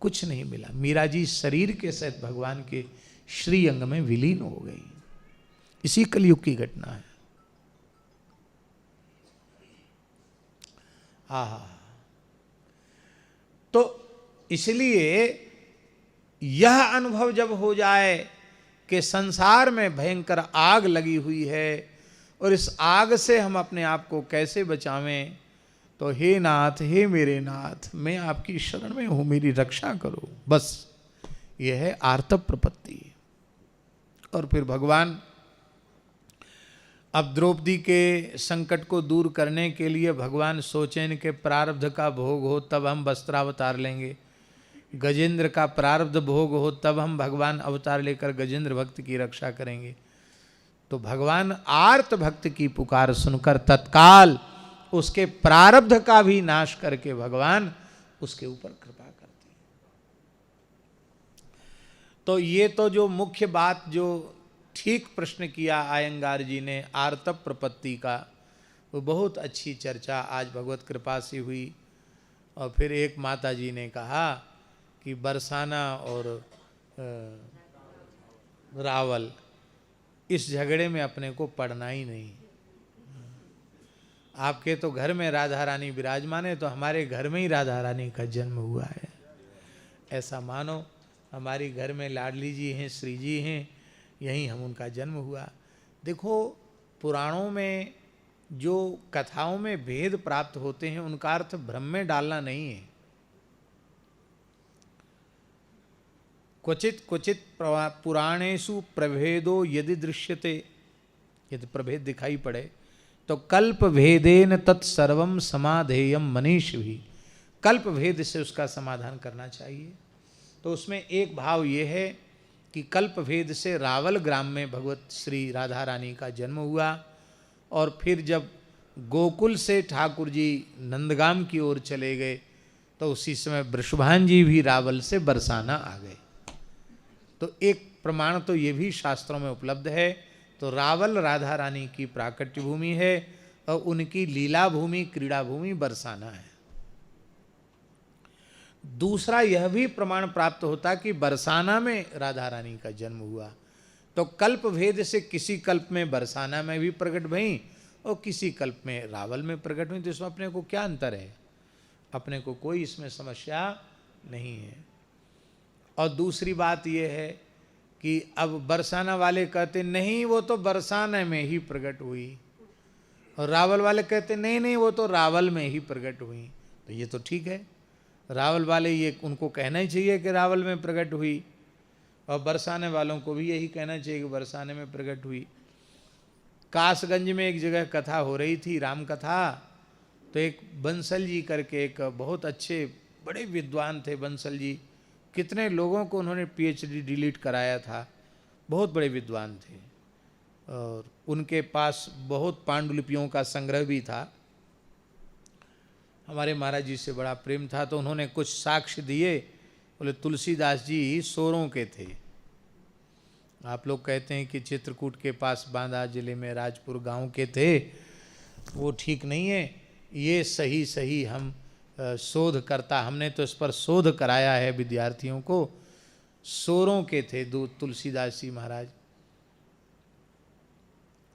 कुछ नहीं मिला। मीरा जी शरीर के सहित भगवान के श्रीअंग में विलीन हो गई। इसी कलयुग की घटना है। तो इसलिए यह अनुभव जब हो जाए कि संसार में भयंकर आग लगी हुई है और इस आग से हम अपने आप को कैसे बचावें, तो हे नाथ, हे मेरे नाथ, मैं आपकी शरण में हूं, मेरी रक्षा करो। बस यह है आर्तप प्रपत्ति। और फिर भगवान अब द्रौपदी के संकट को दूर करने के लिए भगवान सोचे इनके प्रारब्ध का भोग हो तब हम वस्त्रावतार लेंगे, गजेंद्र का प्रारब्ध भोग हो तब हम भगवान अवतार लेकर गजेंद्र भक्त की रक्षा करेंगे। तो भगवान आर्त भक्त की पुकार सुनकर तत्काल उसके प्रारब्ध का भी नाश करके भगवान उसके ऊपर कृपा करते हैं। तो ये तो जो मुख्य बात जो ठीक प्रश्न किया आयंगार जी ने आर्तप प्रपत्ति का, वो बहुत अच्छी चर्चा आज भगवत कृपा से हुई। और फिर एक माता जी ने कहा कि बरसाना और रावल इस झगड़े में अपने को पड़ना ही नहीं। आपके तो घर में राधा रानी विराजमान है, तो हमारे घर में ही राधा रानी का जन्म हुआ है, ऐसा मानो। हमारी घर में लाडली जी हैं, श्री जी हैं, यहीं हम उनका जन्म हुआ। देखो पुराणों में जो कथाओं में भेद प्राप्त होते हैं उनका अर्थ भ्रम में डालना नहीं है। क्वचित क्वचित पुराणेषु प्रभेदो यदि दृश्यते, यदि प्रभेद दिखाई पड़े तो कल्प भेदेन तत्सर्वम समाधेयम मनीष भी, कल्प भेद से उसका समाधान करना चाहिए। तो उसमें एक भाव ये है कि कल्प भेद से रावल ग्राम में भगवत श्री राधा रानी का जन्म हुआ, और फिर जब गोकुल से ठाकुर जी नंदगाम की ओर चले गए तो उसी समय वृषभान जी भी रावल से बरसाना आ गए। तो एक प्रमाण तो ये भी शास्त्रों में उपलब्ध है। तो रावल राधा रानी की प्राकट्य भूमि है और उनकी लीला भूमि क्रीड़ा भूमि बरसाना है। दूसरा यह भी प्रमाण प्राप्त होता कि बरसाना में राधा रानी का जन्म हुआ। तो कल्प भेद से किसी कल्प में बरसाना में भी प्रकट भई और किसी कल्प में रावल में प्रकट हुई। तो इसमें अपने को क्या अंतर है? अपने को कोई इसमें समस्या नहीं है। और दूसरी बात यह है कि अब बरसाना वाले कहते नहीं वो तो बरसाना में ही प्रकट हुई, और रावल वाले कहते नहीं नहीं वो तो रावल में ही प्रकट हुई। तो ये तो ठीक है, रावल वाले ये उनको कहना ही चाहिए कि रावल में प्रकट हुई, और बरसाने वालों को भी यही कहना चाहिए कि बरसाने में प्रकट हुई। कासगंज में एक जगह कथा हो रही थी, राम कथा। तो एक बंसल जी करके एक बहुत अच्छे बड़े विद्वान थे बंसल जी, कितने लोगों को उन्होंने पीएचडी डिलीट कराया था, बहुत बड़े विद्वान थे, और उनके पास बहुत पांडुलिपियों का संग्रह भी था। हमारे महाराज जी से बड़ा प्रेम था, तो उन्होंने कुछ साक्ष्य दिए। बोले तुलसीदास जी सोरों के थे। आप लोग कहते हैं कि चित्रकूट के पास बांदा जिले में राजपुर गांव के थे, वो ठीक नहीं है। ये सही सही हम शोध करता, हमने तो इस पर शोध कराया है विद्यार्थियों को। सोरों के थे दो तुलसीदास जी महाराज।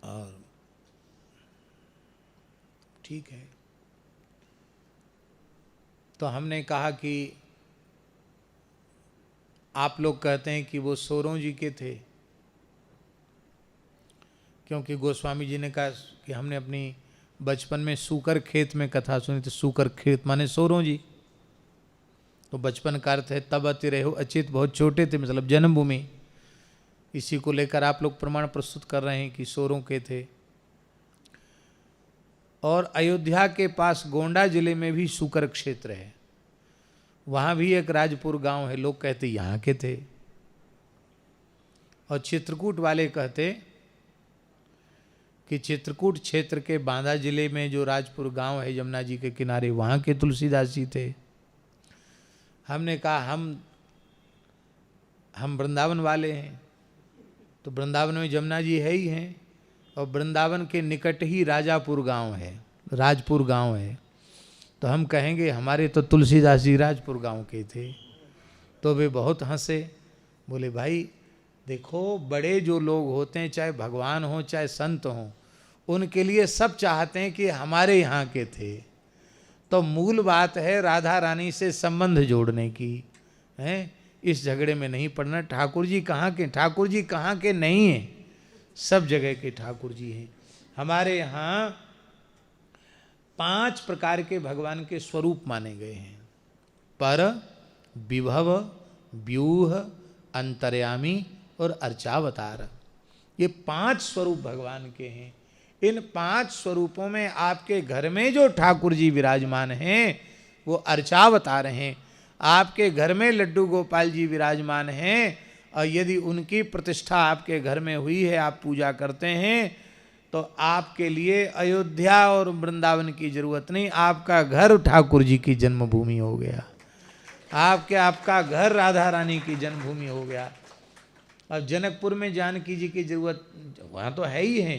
और ठीक है, तो हमने कहा कि आप लोग कहते हैं कि वो सोरों जी के थे, क्योंकि गोस्वामी जी ने कहा कि हमने अपनी बचपन में सूकर खेत में कथा सुनी थी। सूकर खेत माने सोरों जी। तो बचपन का अर्थ है तब अति रहो अचित, बहुत छोटे थे, मतलब जन्मभूमि। इसी को लेकर आप लोग प्रमाण प्रस्तुत कर रहे हैं कि सोरों के थे। और अयोध्या के पास गोंडा जिले में भी सूकर क्षेत्र है, वहाँ भी एक राजपुर गांव है, लोग कहते यहाँ के थे। और चित्रकूट वाले कहते कि चित्रकूट क्षेत्र के बांदा जिले में जो राजपुर गांव है यमुना जी के किनारे, वहाँ के तुलसीदास जी थे। हमने कहा हम वृंदावन वाले हैं, तो वृंदावन में यमुना जी है ही हैं, और वृंदावन के निकट ही राजापुर गांव है, राजपुर गांव है। तो हम कहेंगे हमारे तो तुलसीदास जी राजपुर गांव के थे। तो वे बहुत हंसे, बोले भाई देखो बड़े जो लोग होते हैं, चाहे भगवान हो चाहे संत हो, उनके लिए सब चाहते हैं कि हमारे यहाँ के थे। तो मूल बात है राधा रानी से संबंध जोड़ने की, हैं, इस झगड़े में नहीं पड़ना। ठाकुर जी कहाँ के? ठाकुर जी कहाँ के नहीं हैं, सब जगह के ठाकुर जी हैं। हमारे यहाँ 5 प्रकार के भगवान के स्वरूप माने गए हैं, पर, विभव, व्यूह, अंतर्यामी और अर्चावतार। ये 5 स्वरूप भगवान के हैं। इन 5 स्वरूपों में आपके घर में जो ठाकुर जी विराजमान हैं वो अर्चावतार हैं। आपके घर में लड्डू गोपाल जी विराजमान हैं, और यदि उनकी प्रतिष्ठा आपके घर में हुई है, आप पूजा करते हैं, तो आपके लिए अयोध्या और वृंदावन की जरूरत नहीं, आपका घर ठाकुर जी की जन्मभूमि हो गया। आपका घर राधा रानी की जन्मभूमि हो गया। अब जनकपुर में जानकी जी की जरूरत वहाँ तो है ही है,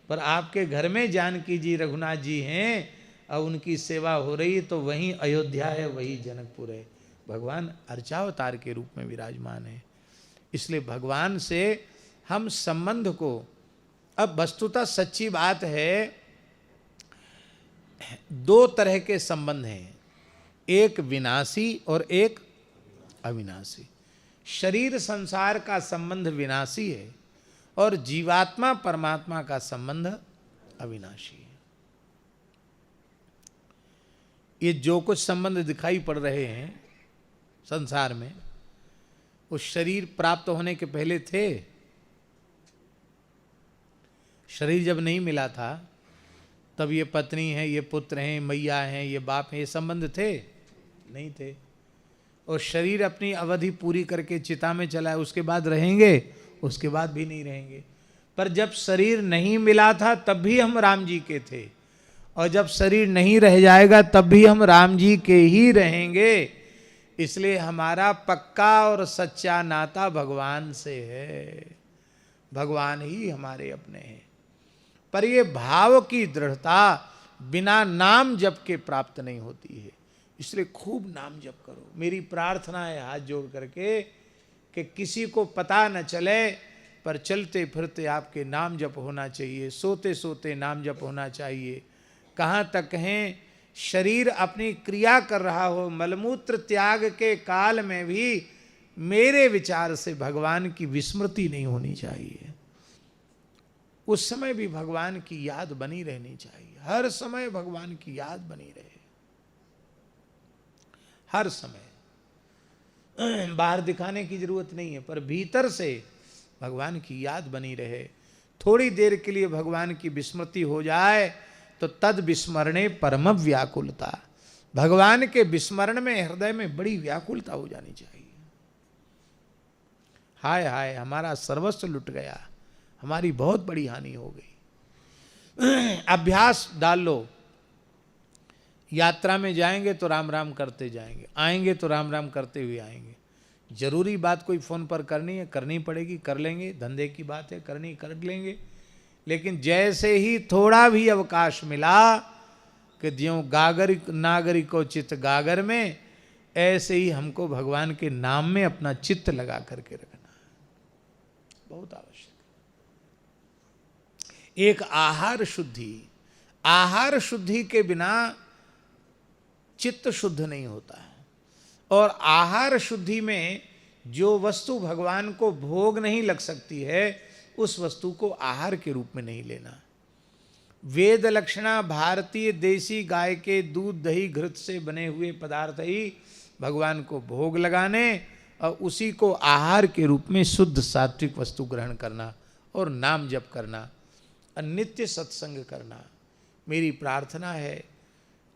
पर आपके घर में जानकी जी रघुनाथ जी हैं और उनकी सेवा हो रही, तो वहीं अयोध्या है, वही जनकपुर है। भगवान अर्चावतार के रूप में विराजमान है। इसलिए भगवान से हम संबंध को, अब वस्तुतः सच्ची बात है, 2 तरह के संबंध हैं, एक विनाशी और एक अविनाशी। शरीर संसार का संबंध विनाशी है और जीवात्मा परमात्मा का संबंध अविनाशी है। ये जो कुछ संबंध दिखाई पड़ रहे हैं संसार में, वो शरीर प्राप्त होने के पहले थे। शरीर जब नहीं मिला था तब ये पत्नी है, ये पुत्र हैं, मैया हैं, ये बाप हैं, ये संबंध थे? नहीं थे। और शरीर अपनी अवधि पूरी करके चिता में चला है, उसके बाद रहेंगे? उसके बाद भी नहीं रहेंगे। पर जब शरीर नहीं मिला था तब भी हम राम जी के थे, और जब शरीर नहीं रह जाएगा तब भी हम राम जी के ही रहेंगे। इसलिए हमारा पक्का और सच्चा नाता भगवान से है, भगवान ही हमारे अपने हैं। पर ये भाव की दृढ़ता बिना नाम जप के प्राप्त नहीं होती है। इसलिए खूब नाम जप करो। मेरी प्रार्थना है हाथ जोड़ करके कि किसी को पता न चले, पर चलते फिरते आपके नाम जप होना चाहिए, सोते सोते नाम जप होना चाहिए। कहाँ तक हैं, शरीर अपनी क्रिया कर रहा हो, मलमूत्र त्याग के काल में भी मेरे विचार से भगवान की विस्मृति नहीं होनी चाहिए। उस समय भी भगवान की याद बनी रहनी चाहिए। हर समय भगवान की याद बनी रहे, हर समय। बाहर दिखाने की जरूरत नहीं है, पर भीतर से भगवान की याद बनी रहे। थोड़ी देर के लिए भगवान की विस्मृति हो जाए तो तद विस्मरणे परम व्याकुलता। भगवान के विस्मरण में हृदय में बड़ी व्याकुलता हो जानी चाहिए। हाय हाय, हमारा सर्वस्व लुट गया, हमारी बहुत बड़ी हानि हो गई। अभ्यास डाल लो, यात्रा में जाएंगे तो राम राम करते जाएंगे, आएंगे तो राम राम करते हुए आएंगे। जरूरी बात कोई फ़ोन पर करनी है, करनी पड़ेगी, कर लेंगे। धंधे की बात है, करनी कर लेंगे। लेकिन जैसे ही थोड़ा भी अवकाश मिला कि ज्यों नागरिको चित्त गागर में, ऐसे ही हमको भगवान के नाम में अपना चित्त लगा करके रखना बहुत आवश्यक है। एक आहार शुद्धि के बिना चित्त शुद्ध नहीं होता है। और आहार शुद्धि में जो वस्तु भगवान को भोग नहीं लग सकती है, उस वस्तु को आहार के रूप में नहीं लेना। वेद लक्षणा भारतीय देसी गाय के दूध दही घृत से बने हुए पदार्थ ही भगवान को भोग लगाने, और उसी को आहार के रूप में शुद्ध सात्विक वस्तु ग्रहण करना और नाम जप करना और नित्य सत्संग करना। मेरी प्रार्थना है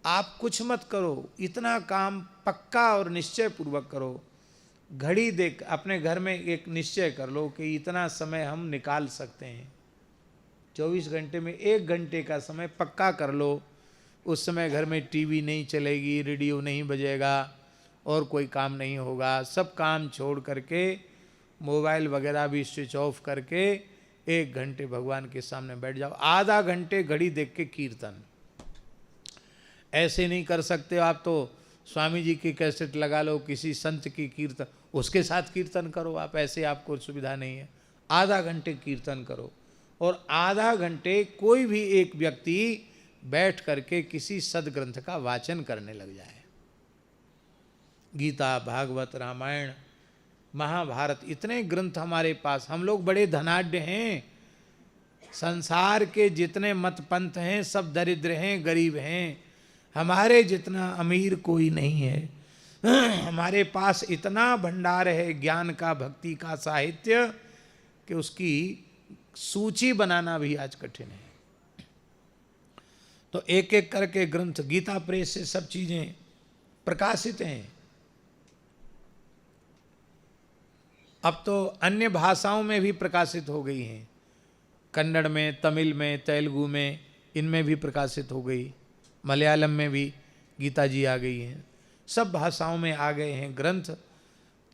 आप कुछ मत करो, इतना काम पक्का और निश्चय पूर्वक करो। घड़ी देख अपने घर में एक निश्चय कर लो कि इतना समय हम निकाल सकते हैं। 24 घंटे में 1 घंटे का समय पक्का कर लो। उस समय घर में टीवी नहीं चलेगी, रेडियो नहीं बजेगा और कोई काम नहीं होगा। सब काम छोड़ करके, मोबाइल वगैरह भी स्विच ऑफ करके 1 घंटे भगवान के सामने बैठ जाओ। आधा घंटे घड़ी देख के कीर्तन। ऐसे नहीं कर सकते आप तो स्वामी जी की कैसेट लगा लो, किसी संत की कीर्तन, उसके साथ कीर्तन करो आप। ऐसे आपको सुविधा नहीं है। आधा घंटे कीर्तन करो और आधा घंटे कोई भी एक व्यक्ति बैठ करके किसी सदग्रंथ का वाचन करने लग जाए। गीता, भागवत, रामायण, महाभारत, इतने ग्रंथ हमारे पास। हम लोग बड़े धनाढ्य हैं। संसार के जितने मत पंथ हैं सब दरिद्र हैं, गरीब हैं। हमारे जितना अमीर कोई नहीं है। हमारे पास इतना भंडार है ज्ञान का, भक्ति का, साहित्य, कि उसकी सूची बनाना भी आज कठिन है। तो एक एक करके ग्रंथ गीता प्रेस से सब चीजें प्रकाशित हैं। अब तो अन्य भाषाओं में भी प्रकाशित हो गई हैं, कन्नड़ में, तमिल में, तेलुगु में, इनमें भी प्रकाशित हो गई, मलयालम में भी गीता जी आ गई हैं, सब भाषाओं में आ गए हैं ग्रंथ।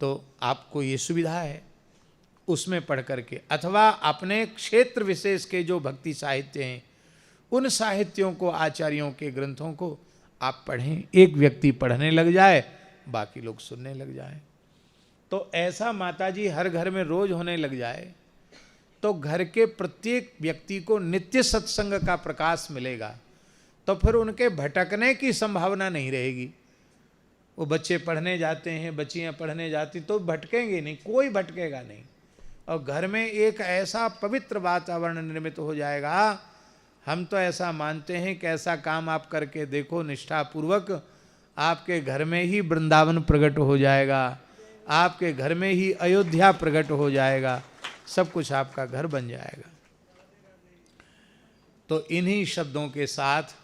तो आपको ये सुविधा है उसमें पढ़ करके, अथवा अपने क्षेत्र विशेष के जो भक्ति साहित्य हैं उन साहित्यों को, आचार्यों के ग्रंथों को आप पढ़ें। एक व्यक्ति पढ़ने लग जाए, बाकी लोग सुनने लग जाए। तो ऐसा माताजी हर घर में रोज होने लग जाए तो घर के प्रत्येक व्यक्ति को नित्य सत्संग का प्रकाश मिलेगा। तो फिर उनके भटकने की संभावना नहीं रहेगी। वो बच्चे पढ़ने जाते हैं, बच्चियां पढ़ने जाती, तो भटकेंगे नहीं, कोई भटकेगा नहीं। और घर में एक ऐसा पवित्र वातावरण निर्मित हो जाएगा। हम तो ऐसा मानते हैं कि ऐसा काम आप करके देखो निष्ठापूर्वक, आपके घर में ही वृंदावन प्रकट हो जाएगा, आपके घर में ही अयोध्या प्रकट हो जाएगा, सब कुछ आपका घर बन जाएगा। तो इन्हीं शब्दों के साथ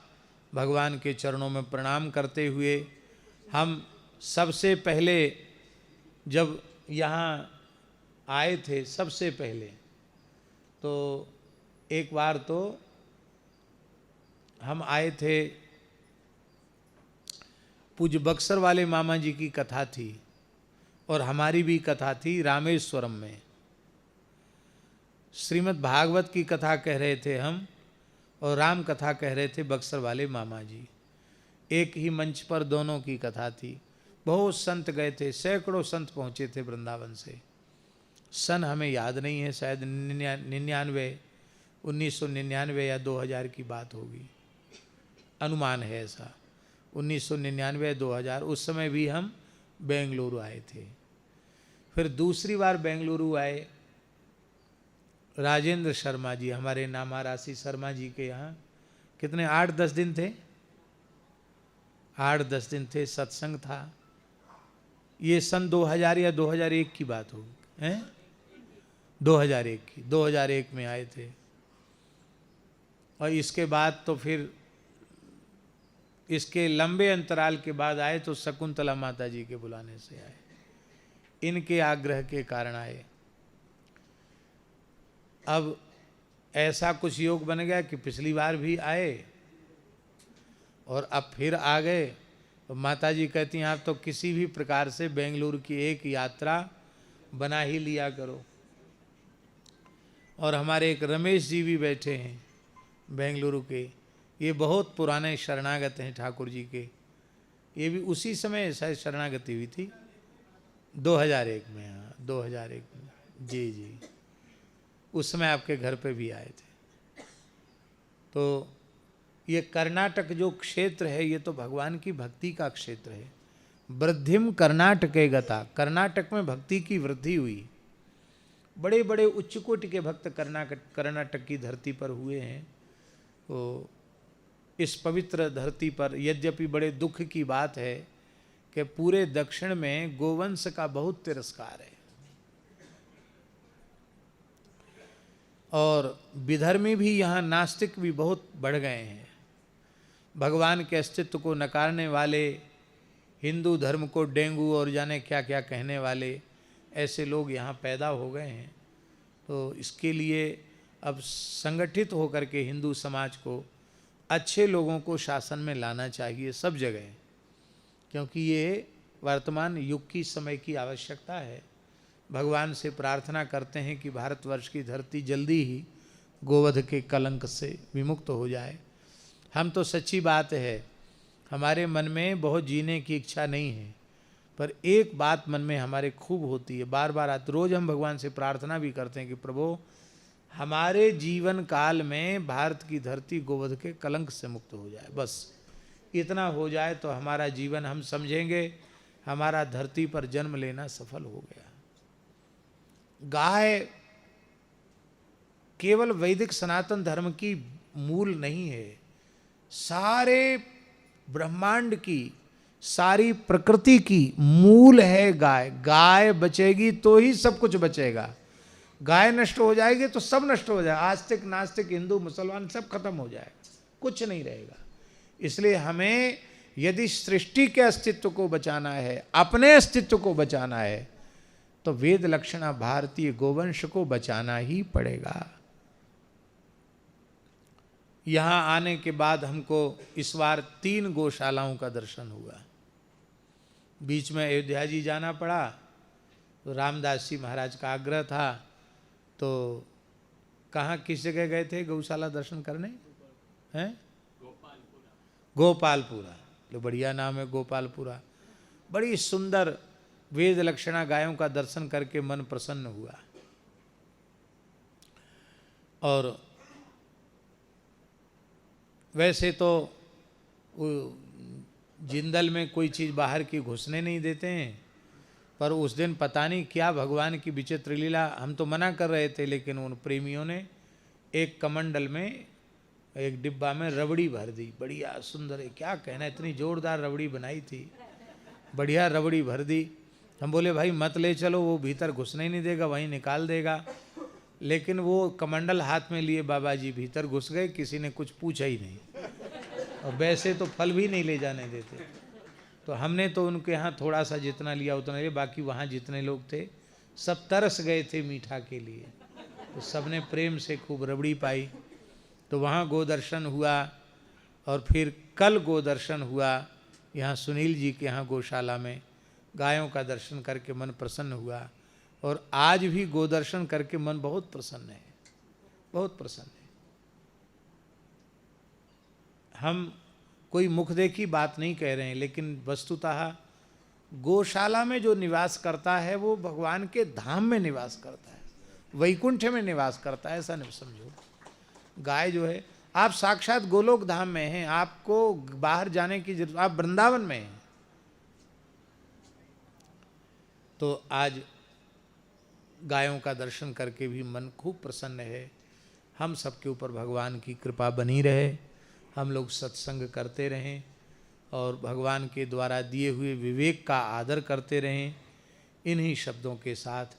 भगवान के चरणों में प्रणाम करते हुए हम सबसे पहले जब यहाँ आए थे, सबसे पहले तो एक बार तो हम आए थे, पूज्य बक्सर वाले मामा जी की कथा थी और हमारी भी कथा थी रामेश्वरम में। श्रीमद् भागवत की कथा कह रहे थे हम और राम कथा कह रहे थे बक्सर वाले मामा जी। एक ही मंच पर दोनों की कथा थी। बहुत संत गए थे, सैकड़ों संत पहुँचे थे वृंदावन से। सन हमें याद नहीं है, शायद 1999 या 2000 की बात होगी, अनुमान है ऐसा, 1999 2000। उस समय भी हम बेंगलुरु आए थे। फिर दूसरी बार बेंगलुरु आए, राजेंद्र शर्मा जी, हमारे नामा राशि शर्मा जी के यहाँ कितने 8-10 दिन थे, 8-10 दिन थे, सत्संग था। ये सन 2000 या 2001 की बात होगी, हैं 2001 की, 2001 में आए थे। और इसके बाद तो फिर इसके लंबे अंतराल के बाद आए तो शकुंतला माता जी के बुलाने से आए, इनके आग्रह के कारण आए। अब ऐसा कुछ योग बन गया कि पिछली बार भी आए और अब फिर आ गए। तो माता जी कहती हैं आप तो किसी भी प्रकार से बेंगलुरु की एक यात्रा बना ही लिया करो। और हमारे एक रमेश जी भी बैठे हैं बेंगलुरु के, ये बहुत पुराने शरणागत हैं ठाकुर जी के। ये भी उसी समय शायद शरणागति हुई थी 2001 में। हाँ 2001 में, जी जी, उस समय आपके घर पे भी आए थे। तो ये कर्नाटक जो क्षेत्र है ये तो भगवान की भक्ति का क्षेत्र है। वृद्धिम कर्नाटके गता, कर्नाटक में भक्ति की वृद्धि हुई। बड़े बड़े उच्च कोटि के भक्त कर्नाटक की धरती पर हुए हैं। तो इस पवित्र धरती पर यद्यपि बड़े दुख की बात है कि पूरे दक्षिण में गोवंश का बहुत तिरस्कार है और विधर्मी भी, यहाँ नास्तिक भी बहुत बढ़ गए हैं। भगवान के अस्तित्व को नकारने वाले, हिंदू धर्म को डेंगू और जाने क्या क्या कहने वाले ऐसे लोग यहाँ पैदा हो गए हैं। तो इसके लिए अब संगठित होकर के हिंदू समाज को अच्छे लोगों को शासन में लाना चाहिए सब जगह, क्योंकि ये वर्तमान युग की समय की आवश्यकता है। भगवान से प्रार्थना करते हैं कि भारतवर्ष की धरती जल्दी ही गोवध के कलंक से विमुक्त हो जाए। हम तो सच्ची बात है, हमारे मन में बहुत जीने की इच्छा नहीं है, पर एक बात मन में हमारे खूब होती है, बार बार आती। रोज़ हम भगवान से प्रार्थना भी करते हैं कि प्रभु हमारे जीवन काल में भारत की धरती गोवध के कलंक से मुक्त हो जाए। बस इतना हो जाए तो हमारा जीवन, हम समझेंगे हमारा धरती पर जन्म लेना सफल हो गया। गाय केवल वैदिक सनातन धर्म की मूल नहीं है, सारे ब्रह्मांड की, सारी प्रकृति की मूल है गाय। गाय बचेगी तो ही सब कुछ बचेगा। गाय नष्ट हो जाएगी तो सब नष्ट हो जाएगा। आस्तिक नास्तिक हिंदू मुसलमान सब खत्म हो जाएगा, कुछ नहीं रहेगा। इसलिए हमें यदि सृष्टि के अस्तित्व को बचाना है, अपने अस्तित्व को बचाना है, तो वेद लक्षणा भारतीय गोवंश को बचाना ही पड़ेगा। यहाँ आने के बाद हमको इस बार 3 गौशालाओं का दर्शन हुआ। बीच में अयोध्या जी जाना पड़ा, तो रामदास जी महाराज का आग्रह था, तो कहाँ किस जगह गए थे गौशाला दर्शन करने? हैं? गोपालपुरा। तो बढ़िया नाम है गोपालपुरा। बड़ी सुंदर वेद लक्षणा गायों का दर्शन करके मन प्रसन्न हुआ। और वैसे तो जिंदल में कोई चीज़ बाहर की घुसने नहीं देते हैं, पर उस दिन पता नहीं क्या भगवान की विचित्र लीला, हम तो मना कर रहे थे, लेकिन उन प्रेमियों ने एक कमंडल में, एक डिब्बा में रबड़ी भर दी। बढ़िया सुंदर है, क्या कहना, इतनी जोरदार रबड़ी बनाई थी, बढ़िया रबड़ी भर दी। हम बोले भाई मत ले चलो, वो भीतर घुसने ही नहीं देगा, वहीं निकाल देगा। लेकिन वो कमंडल हाथ में लिए बाबा जी भीतर घुस गए, किसी ने कुछ पूछा ही नहीं, और वैसे तो फल भी नहीं ले जाने देते। तो हमने तो उनके यहाँ थोड़ा सा जितना लिया उतना लिया, बाकी वहाँ जितने लोग थे सब तरस गए थे मीठा के लिए, तो सबने प्रेम से खूब रबड़ी पाई। तो वहाँ गोदर्शन हुआ, और फिर कल गोदर्शन हुआ यहाँ सुनील जी के यहाँ गौशाला में, गायों का दर्शन करके मन प्रसन्न हुआ। और आज भी गोदर्शन करके मन बहुत प्रसन्न है, बहुत प्रसन्न है। हम कोई मुख देखी बात नहीं कह रहे हैं, लेकिन वस्तुतः गौशाला में जो निवास करता है वो भगवान के धाम में निवास करता है, वैकुंठ में निवास करता है, ऐसा नहीं समझो। गाय जो है, आप साक्षात गोलोक धाम में हैं, आपको बाहर जाने की जरूरत, आप वृंदावन में हैं। तो आज गायों का दर्शन करके भी मन खूब प्रसन्न है। हम सबके ऊपर भगवान की कृपा बनी रहे, हम लोग सत्संग करते रहें और भगवान के द्वारा दिए हुए विवेक का आदर करते रहें। इन्हीं शब्दों के साथ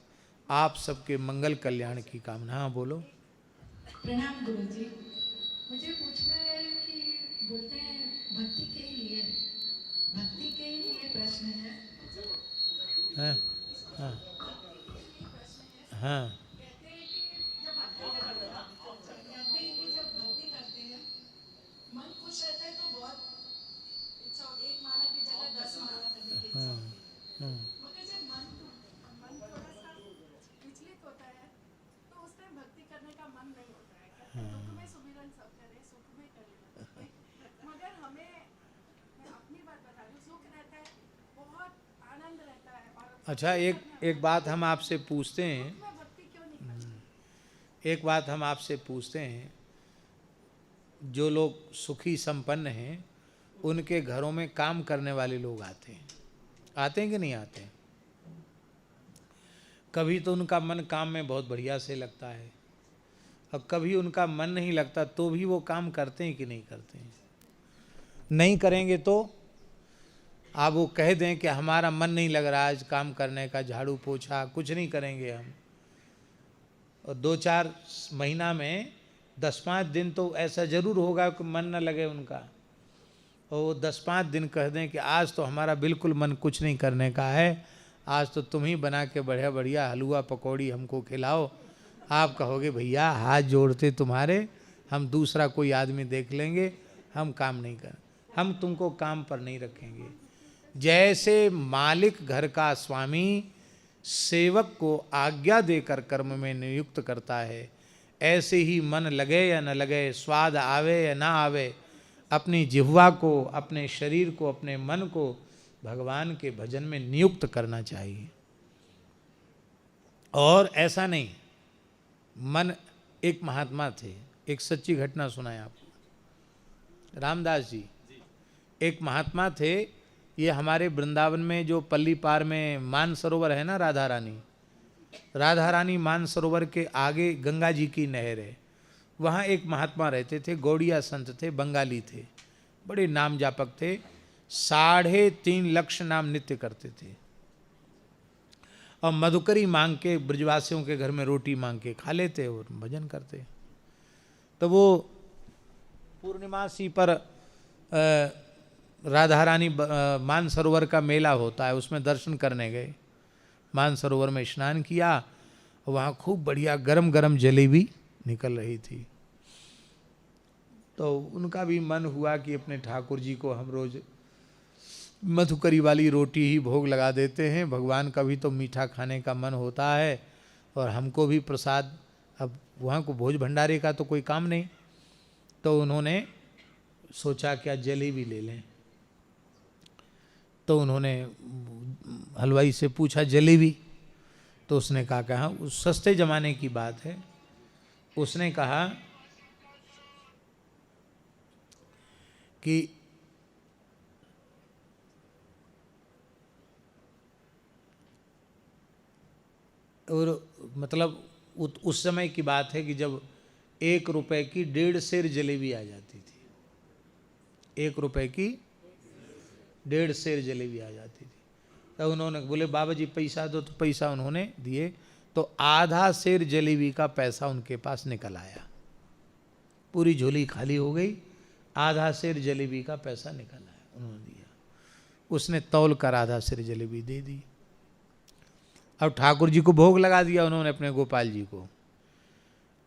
आप सबके मंगल कल्याण की कामना। बोलो। प्रणाम गुरुजी। मुझे पूछना है कि बोलते हैं भक्ति के लिए प्रश्न है। हाँ हाँ हाँ। कहते हैं कि जब भक्ति करते हैं मन खुश रहता है, तो बहुत एक माला की जगह 10 माला करने की इच्छा होती है। मगर जब मन थोड़ा सा विचलित होता है तो उस टाइम भक्ति करने का मन नहीं होता है। कहते हैं दुख में सुमिरन सब करे, सुख में करे। मगर हमें, मैं अपनी बात बता रही हूँ, सुख रहता है, बहुत आनंद रहता है। और अच्छा, एक बात हम आपसे पूछते हैं, एक बात हम आपसे पूछते हैं, जो लोग सुखी संपन्न हैं उनके घरों में काम करने वाले लोग आते हैं कि नहीं आते हैं? कभी तो उनका मन काम में बहुत बढ़िया से लगता है, और कभी उनका मन नहीं लगता, तो भी वो काम करते हैं कि नहीं करते हैं? नहीं करेंगे तो आप वो कह दें कि हमारा मन नहीं लग रहा आज काम करने का, झाड़ू पोछा कुछ नहीं करेंगे हम, और 2-4 महीना में 10-5 दिन तो ऐसा जरूर होगा कि मन न लगे उनका, और वो 10-5 दिन कह दें कि आज तो हमारा बिल्कुल मन कुछ नहीं करने का है, आज तो तुम ही बना के बढ़िया बढ़िया हलवा पकौड़ी हमको खिलाओ। आप कहोगे भैया हाथ जोड़ते तुम्हारे, हम दूसरा कोई आदमी देख लेंगे, हम काम नहीं कर, हम तुमको काम पर नहीं रखेंगे। जैसे मालिक घर का स्वामी सेवक को आज्ञा देकर कर्म में नियुक्त करता है, ऐसे ही मन लगे या न लगे, स्वाद आवे या ना आवे, अपनी जिह्वा को, अपने शरीर को, अपने मन को भगवान के भजन में नियुक्त करना चाहिए। और ऐसा नहीं, मन, एक महात्मा थे, एक सच्ची घटना सुनाए आपको। रामदास जी एक महात्मा थे, ये हमारे वृंदावन में जो पल्ली पार में मान सरोवर है ना, राधा रानी मान सरोवर के आगे गंगा जी की नहर है, वहाँ एक महात्मा रहते थे, गौड़िया संत थे, बंगाली थे, बड़े नाम जापक थे, 3.5 लाख नाम नित्य करते थे, और मधुकरी मांग के ब्रजवासियों के घर में रोटी मांग के खा लेते और भजन करते। तो वो पूर्णिमासी पर राधा रानी मानसरोवर का मेला होता है, उसमें दर्शन करने गए, मानसरोवर में स्नान किया, वहाँ खूब बढ़िया गरम गरम जलेबी निकल रही थी। तो उनका भी मन हुआ कि अपने ठाकुर जी को हम रोज मधुकरी वाली रोटी ही भोग लगा देते हैं, भगवान का भी तो मीठा खाने का मन होता है और हमको भी प्रसाद, अब वहाँ को भोज भंडारे का तो कोई काम नहीं। तो उन्होंने सोचा क्या जलेबी ले लें। तो उन्होंने हलवाई से पूछा जलेबी, तो उसने कहा कि हाँ, उस सस्ते ज़माने की बात है। उसने कहा कि और मतलब उस समय की बात है कि जब 1 रुपए की 1.5 सेर जलेबी आ जाती थी, 1 रुपए की 1.5 सेर जलेबी आ जाती थी। तो उन्होंने बोले बाबा जी पैसा दो, तो पैसा उन्होंने दिए, तो आधा सेर जलेबी का पैसा उनके पास निकल आया। पूरी झोली खाली हो गई, आधा सेर जलेबी का पैसा निकल आया, उन्होंने दिया। उसने तौल कर आधा सेर जलेबी दे दी। अब ठाकुर जी को भोग लगा दिया उन्होंने अपने गोपाल जी को।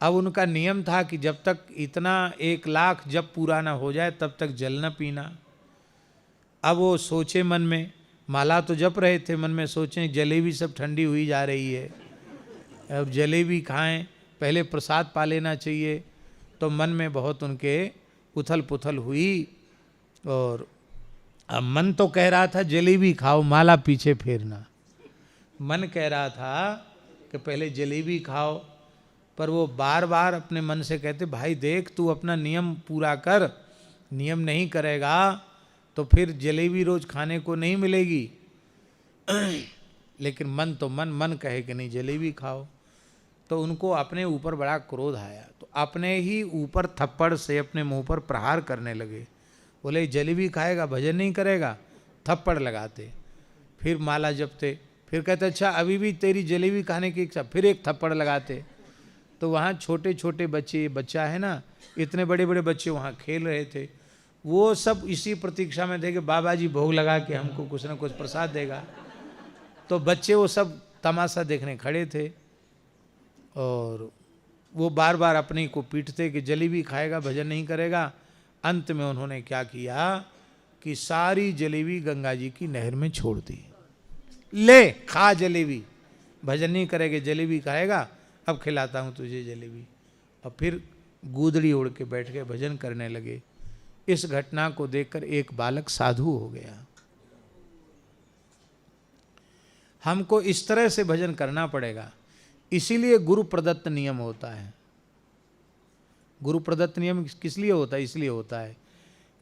अब उनका नियम था कि जब तक इतना 1 लाख जब पूरा ना हो जाए तब तक जल न पीना। अब वो सोचे मन में, माला तो जप रहे थे, मन में सोचें जलेबी सब ठंडी हुई जा रही है, अब जलेबी खाएं, पहले प्रसाद पा लेना चाहिए। तो मन में बहुत उनके उथल पुथल हुई और अब मन तो कह रहा था जलेबी खाओ, माला पीछे फेरना। मन कह रहा था कि पहले जलेबी खाओ, पर वो बार बार अपने मन से कहते भाई देख तू अपना नियम पूरा कर, नियम नहीं करेगा तो फिर जलेबी रोज खाने को नहीं मिलेगी। लेकिन मन तो मन कहे कि नहीं जलेबी खाओ। तो उनको अपने ऊपर बड़ा क्रोध आया, तो अपने ही ऊपर थप्पड़ से अपने मुंह पर प्रहार करने लगे। बोले जलेबी खाएगा भजन नहीं करेगा, थप्पड़ लगाते, फिर माला जपते, फिर कहते अच्छा अभी भी तेरी जलेबी खाने की इच्छा, फिर एक थप्पड़ लगाते। तो वहाँ छोटे छोटे बच्चे, बच्चा है ना, इतने बड़े बड़े बच्चे वहाँ खेल रहे थे, वो सब इसी प्रतीक्षा में थे कि बाबा जी भोग लगा के हमको कुछ ना कुछ प्रसाद देगा। तो बच्चे वो सब तमाशा देखने खड़े थे और वो बार बार अपने को पीटते कि जलेबी खाएगा भजन नहीं करेगा। अंत में उन्होंने क्या किया कि सारी जलेबी गंगा जी की नहर में छोड़ दी। ले खा जलेबी, भजन नहीं करेगा जलेबी खाएगा, अब खिलाता हूँ तुझे जलेबी। और फिर गूदड़ी उड़ के बैठ के भजन करने लगे। इस घटना को देखकर एक बालक साधु हो गया। हमको इस तरह से भजन करना पड़ेगा, इसीलिए गुरु प्रदत्त नियम होता है। गुरु प्रदत्त नियम किस लिए होता है? इसलिए होता है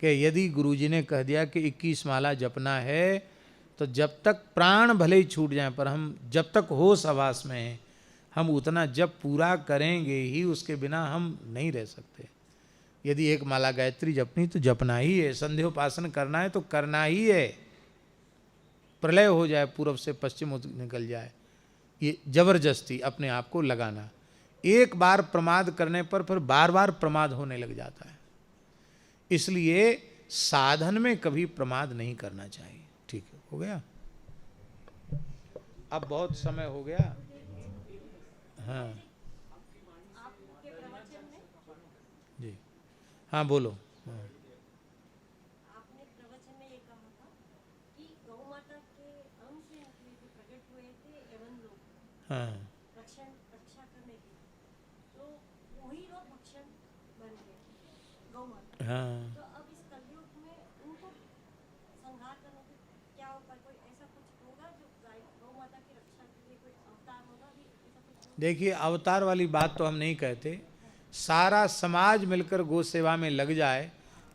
कि यदि गुरुजी ने कह दिया कि 21 माला जपना है, तो जब तक प्राण भले ही छूट जाएं, पर हम जब तक होश आवास में हैं हम उतना जप पूरा करेंगे ही, उसके बिना हम नहीं रह सकते। यदि 1 माला गायत्री जपनी तो जपना ही है, संध्योपासन करना है तो करना ही है। प्रलय हो जाए, पूर्व से पश्चिम निकल जाए, ये जबरदस्ती अपने आप को लगाना। एक बार प्रमाद करने पर फिर बार बार प्रमाद होने लग जाता है। इसलिए साधन में कभी प्रमाद नहीं करना चाहिए। ठीक है, हो गया? अब बहुत समय हो गया। हाँ जी, हाँ बोलो। हाँ। आपने प्रवचन में ये कहा था कि गौ माता के अंश से निकले जो प्रकट हुए थे एवं लोग हाँ रक्षा करने के, तो वही लोग भक्षण बन गए गौ माता। हाँ। तो अब इस कलयुग में उनको संहार करने के क्या उपाय, कोई ऐसा कुछ होगा जो गौ माता की रक्षा के लिए कोई अवतार होगा भी, ऐसा कुछ होगा? देखिए, अवतार वाली बात तो हम नहीं कहते। सारा समाज मिलकर गौ सेवा में लग जाए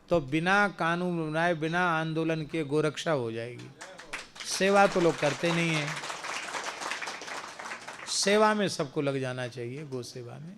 तो बिना कानून बनाए, बिना आंदोलन के गोरक्षा हो जाएगी। सेवा तो लोग करते नहीं हैं। सेवा में सबको लग जाना चाहिए, गौ सेवा में।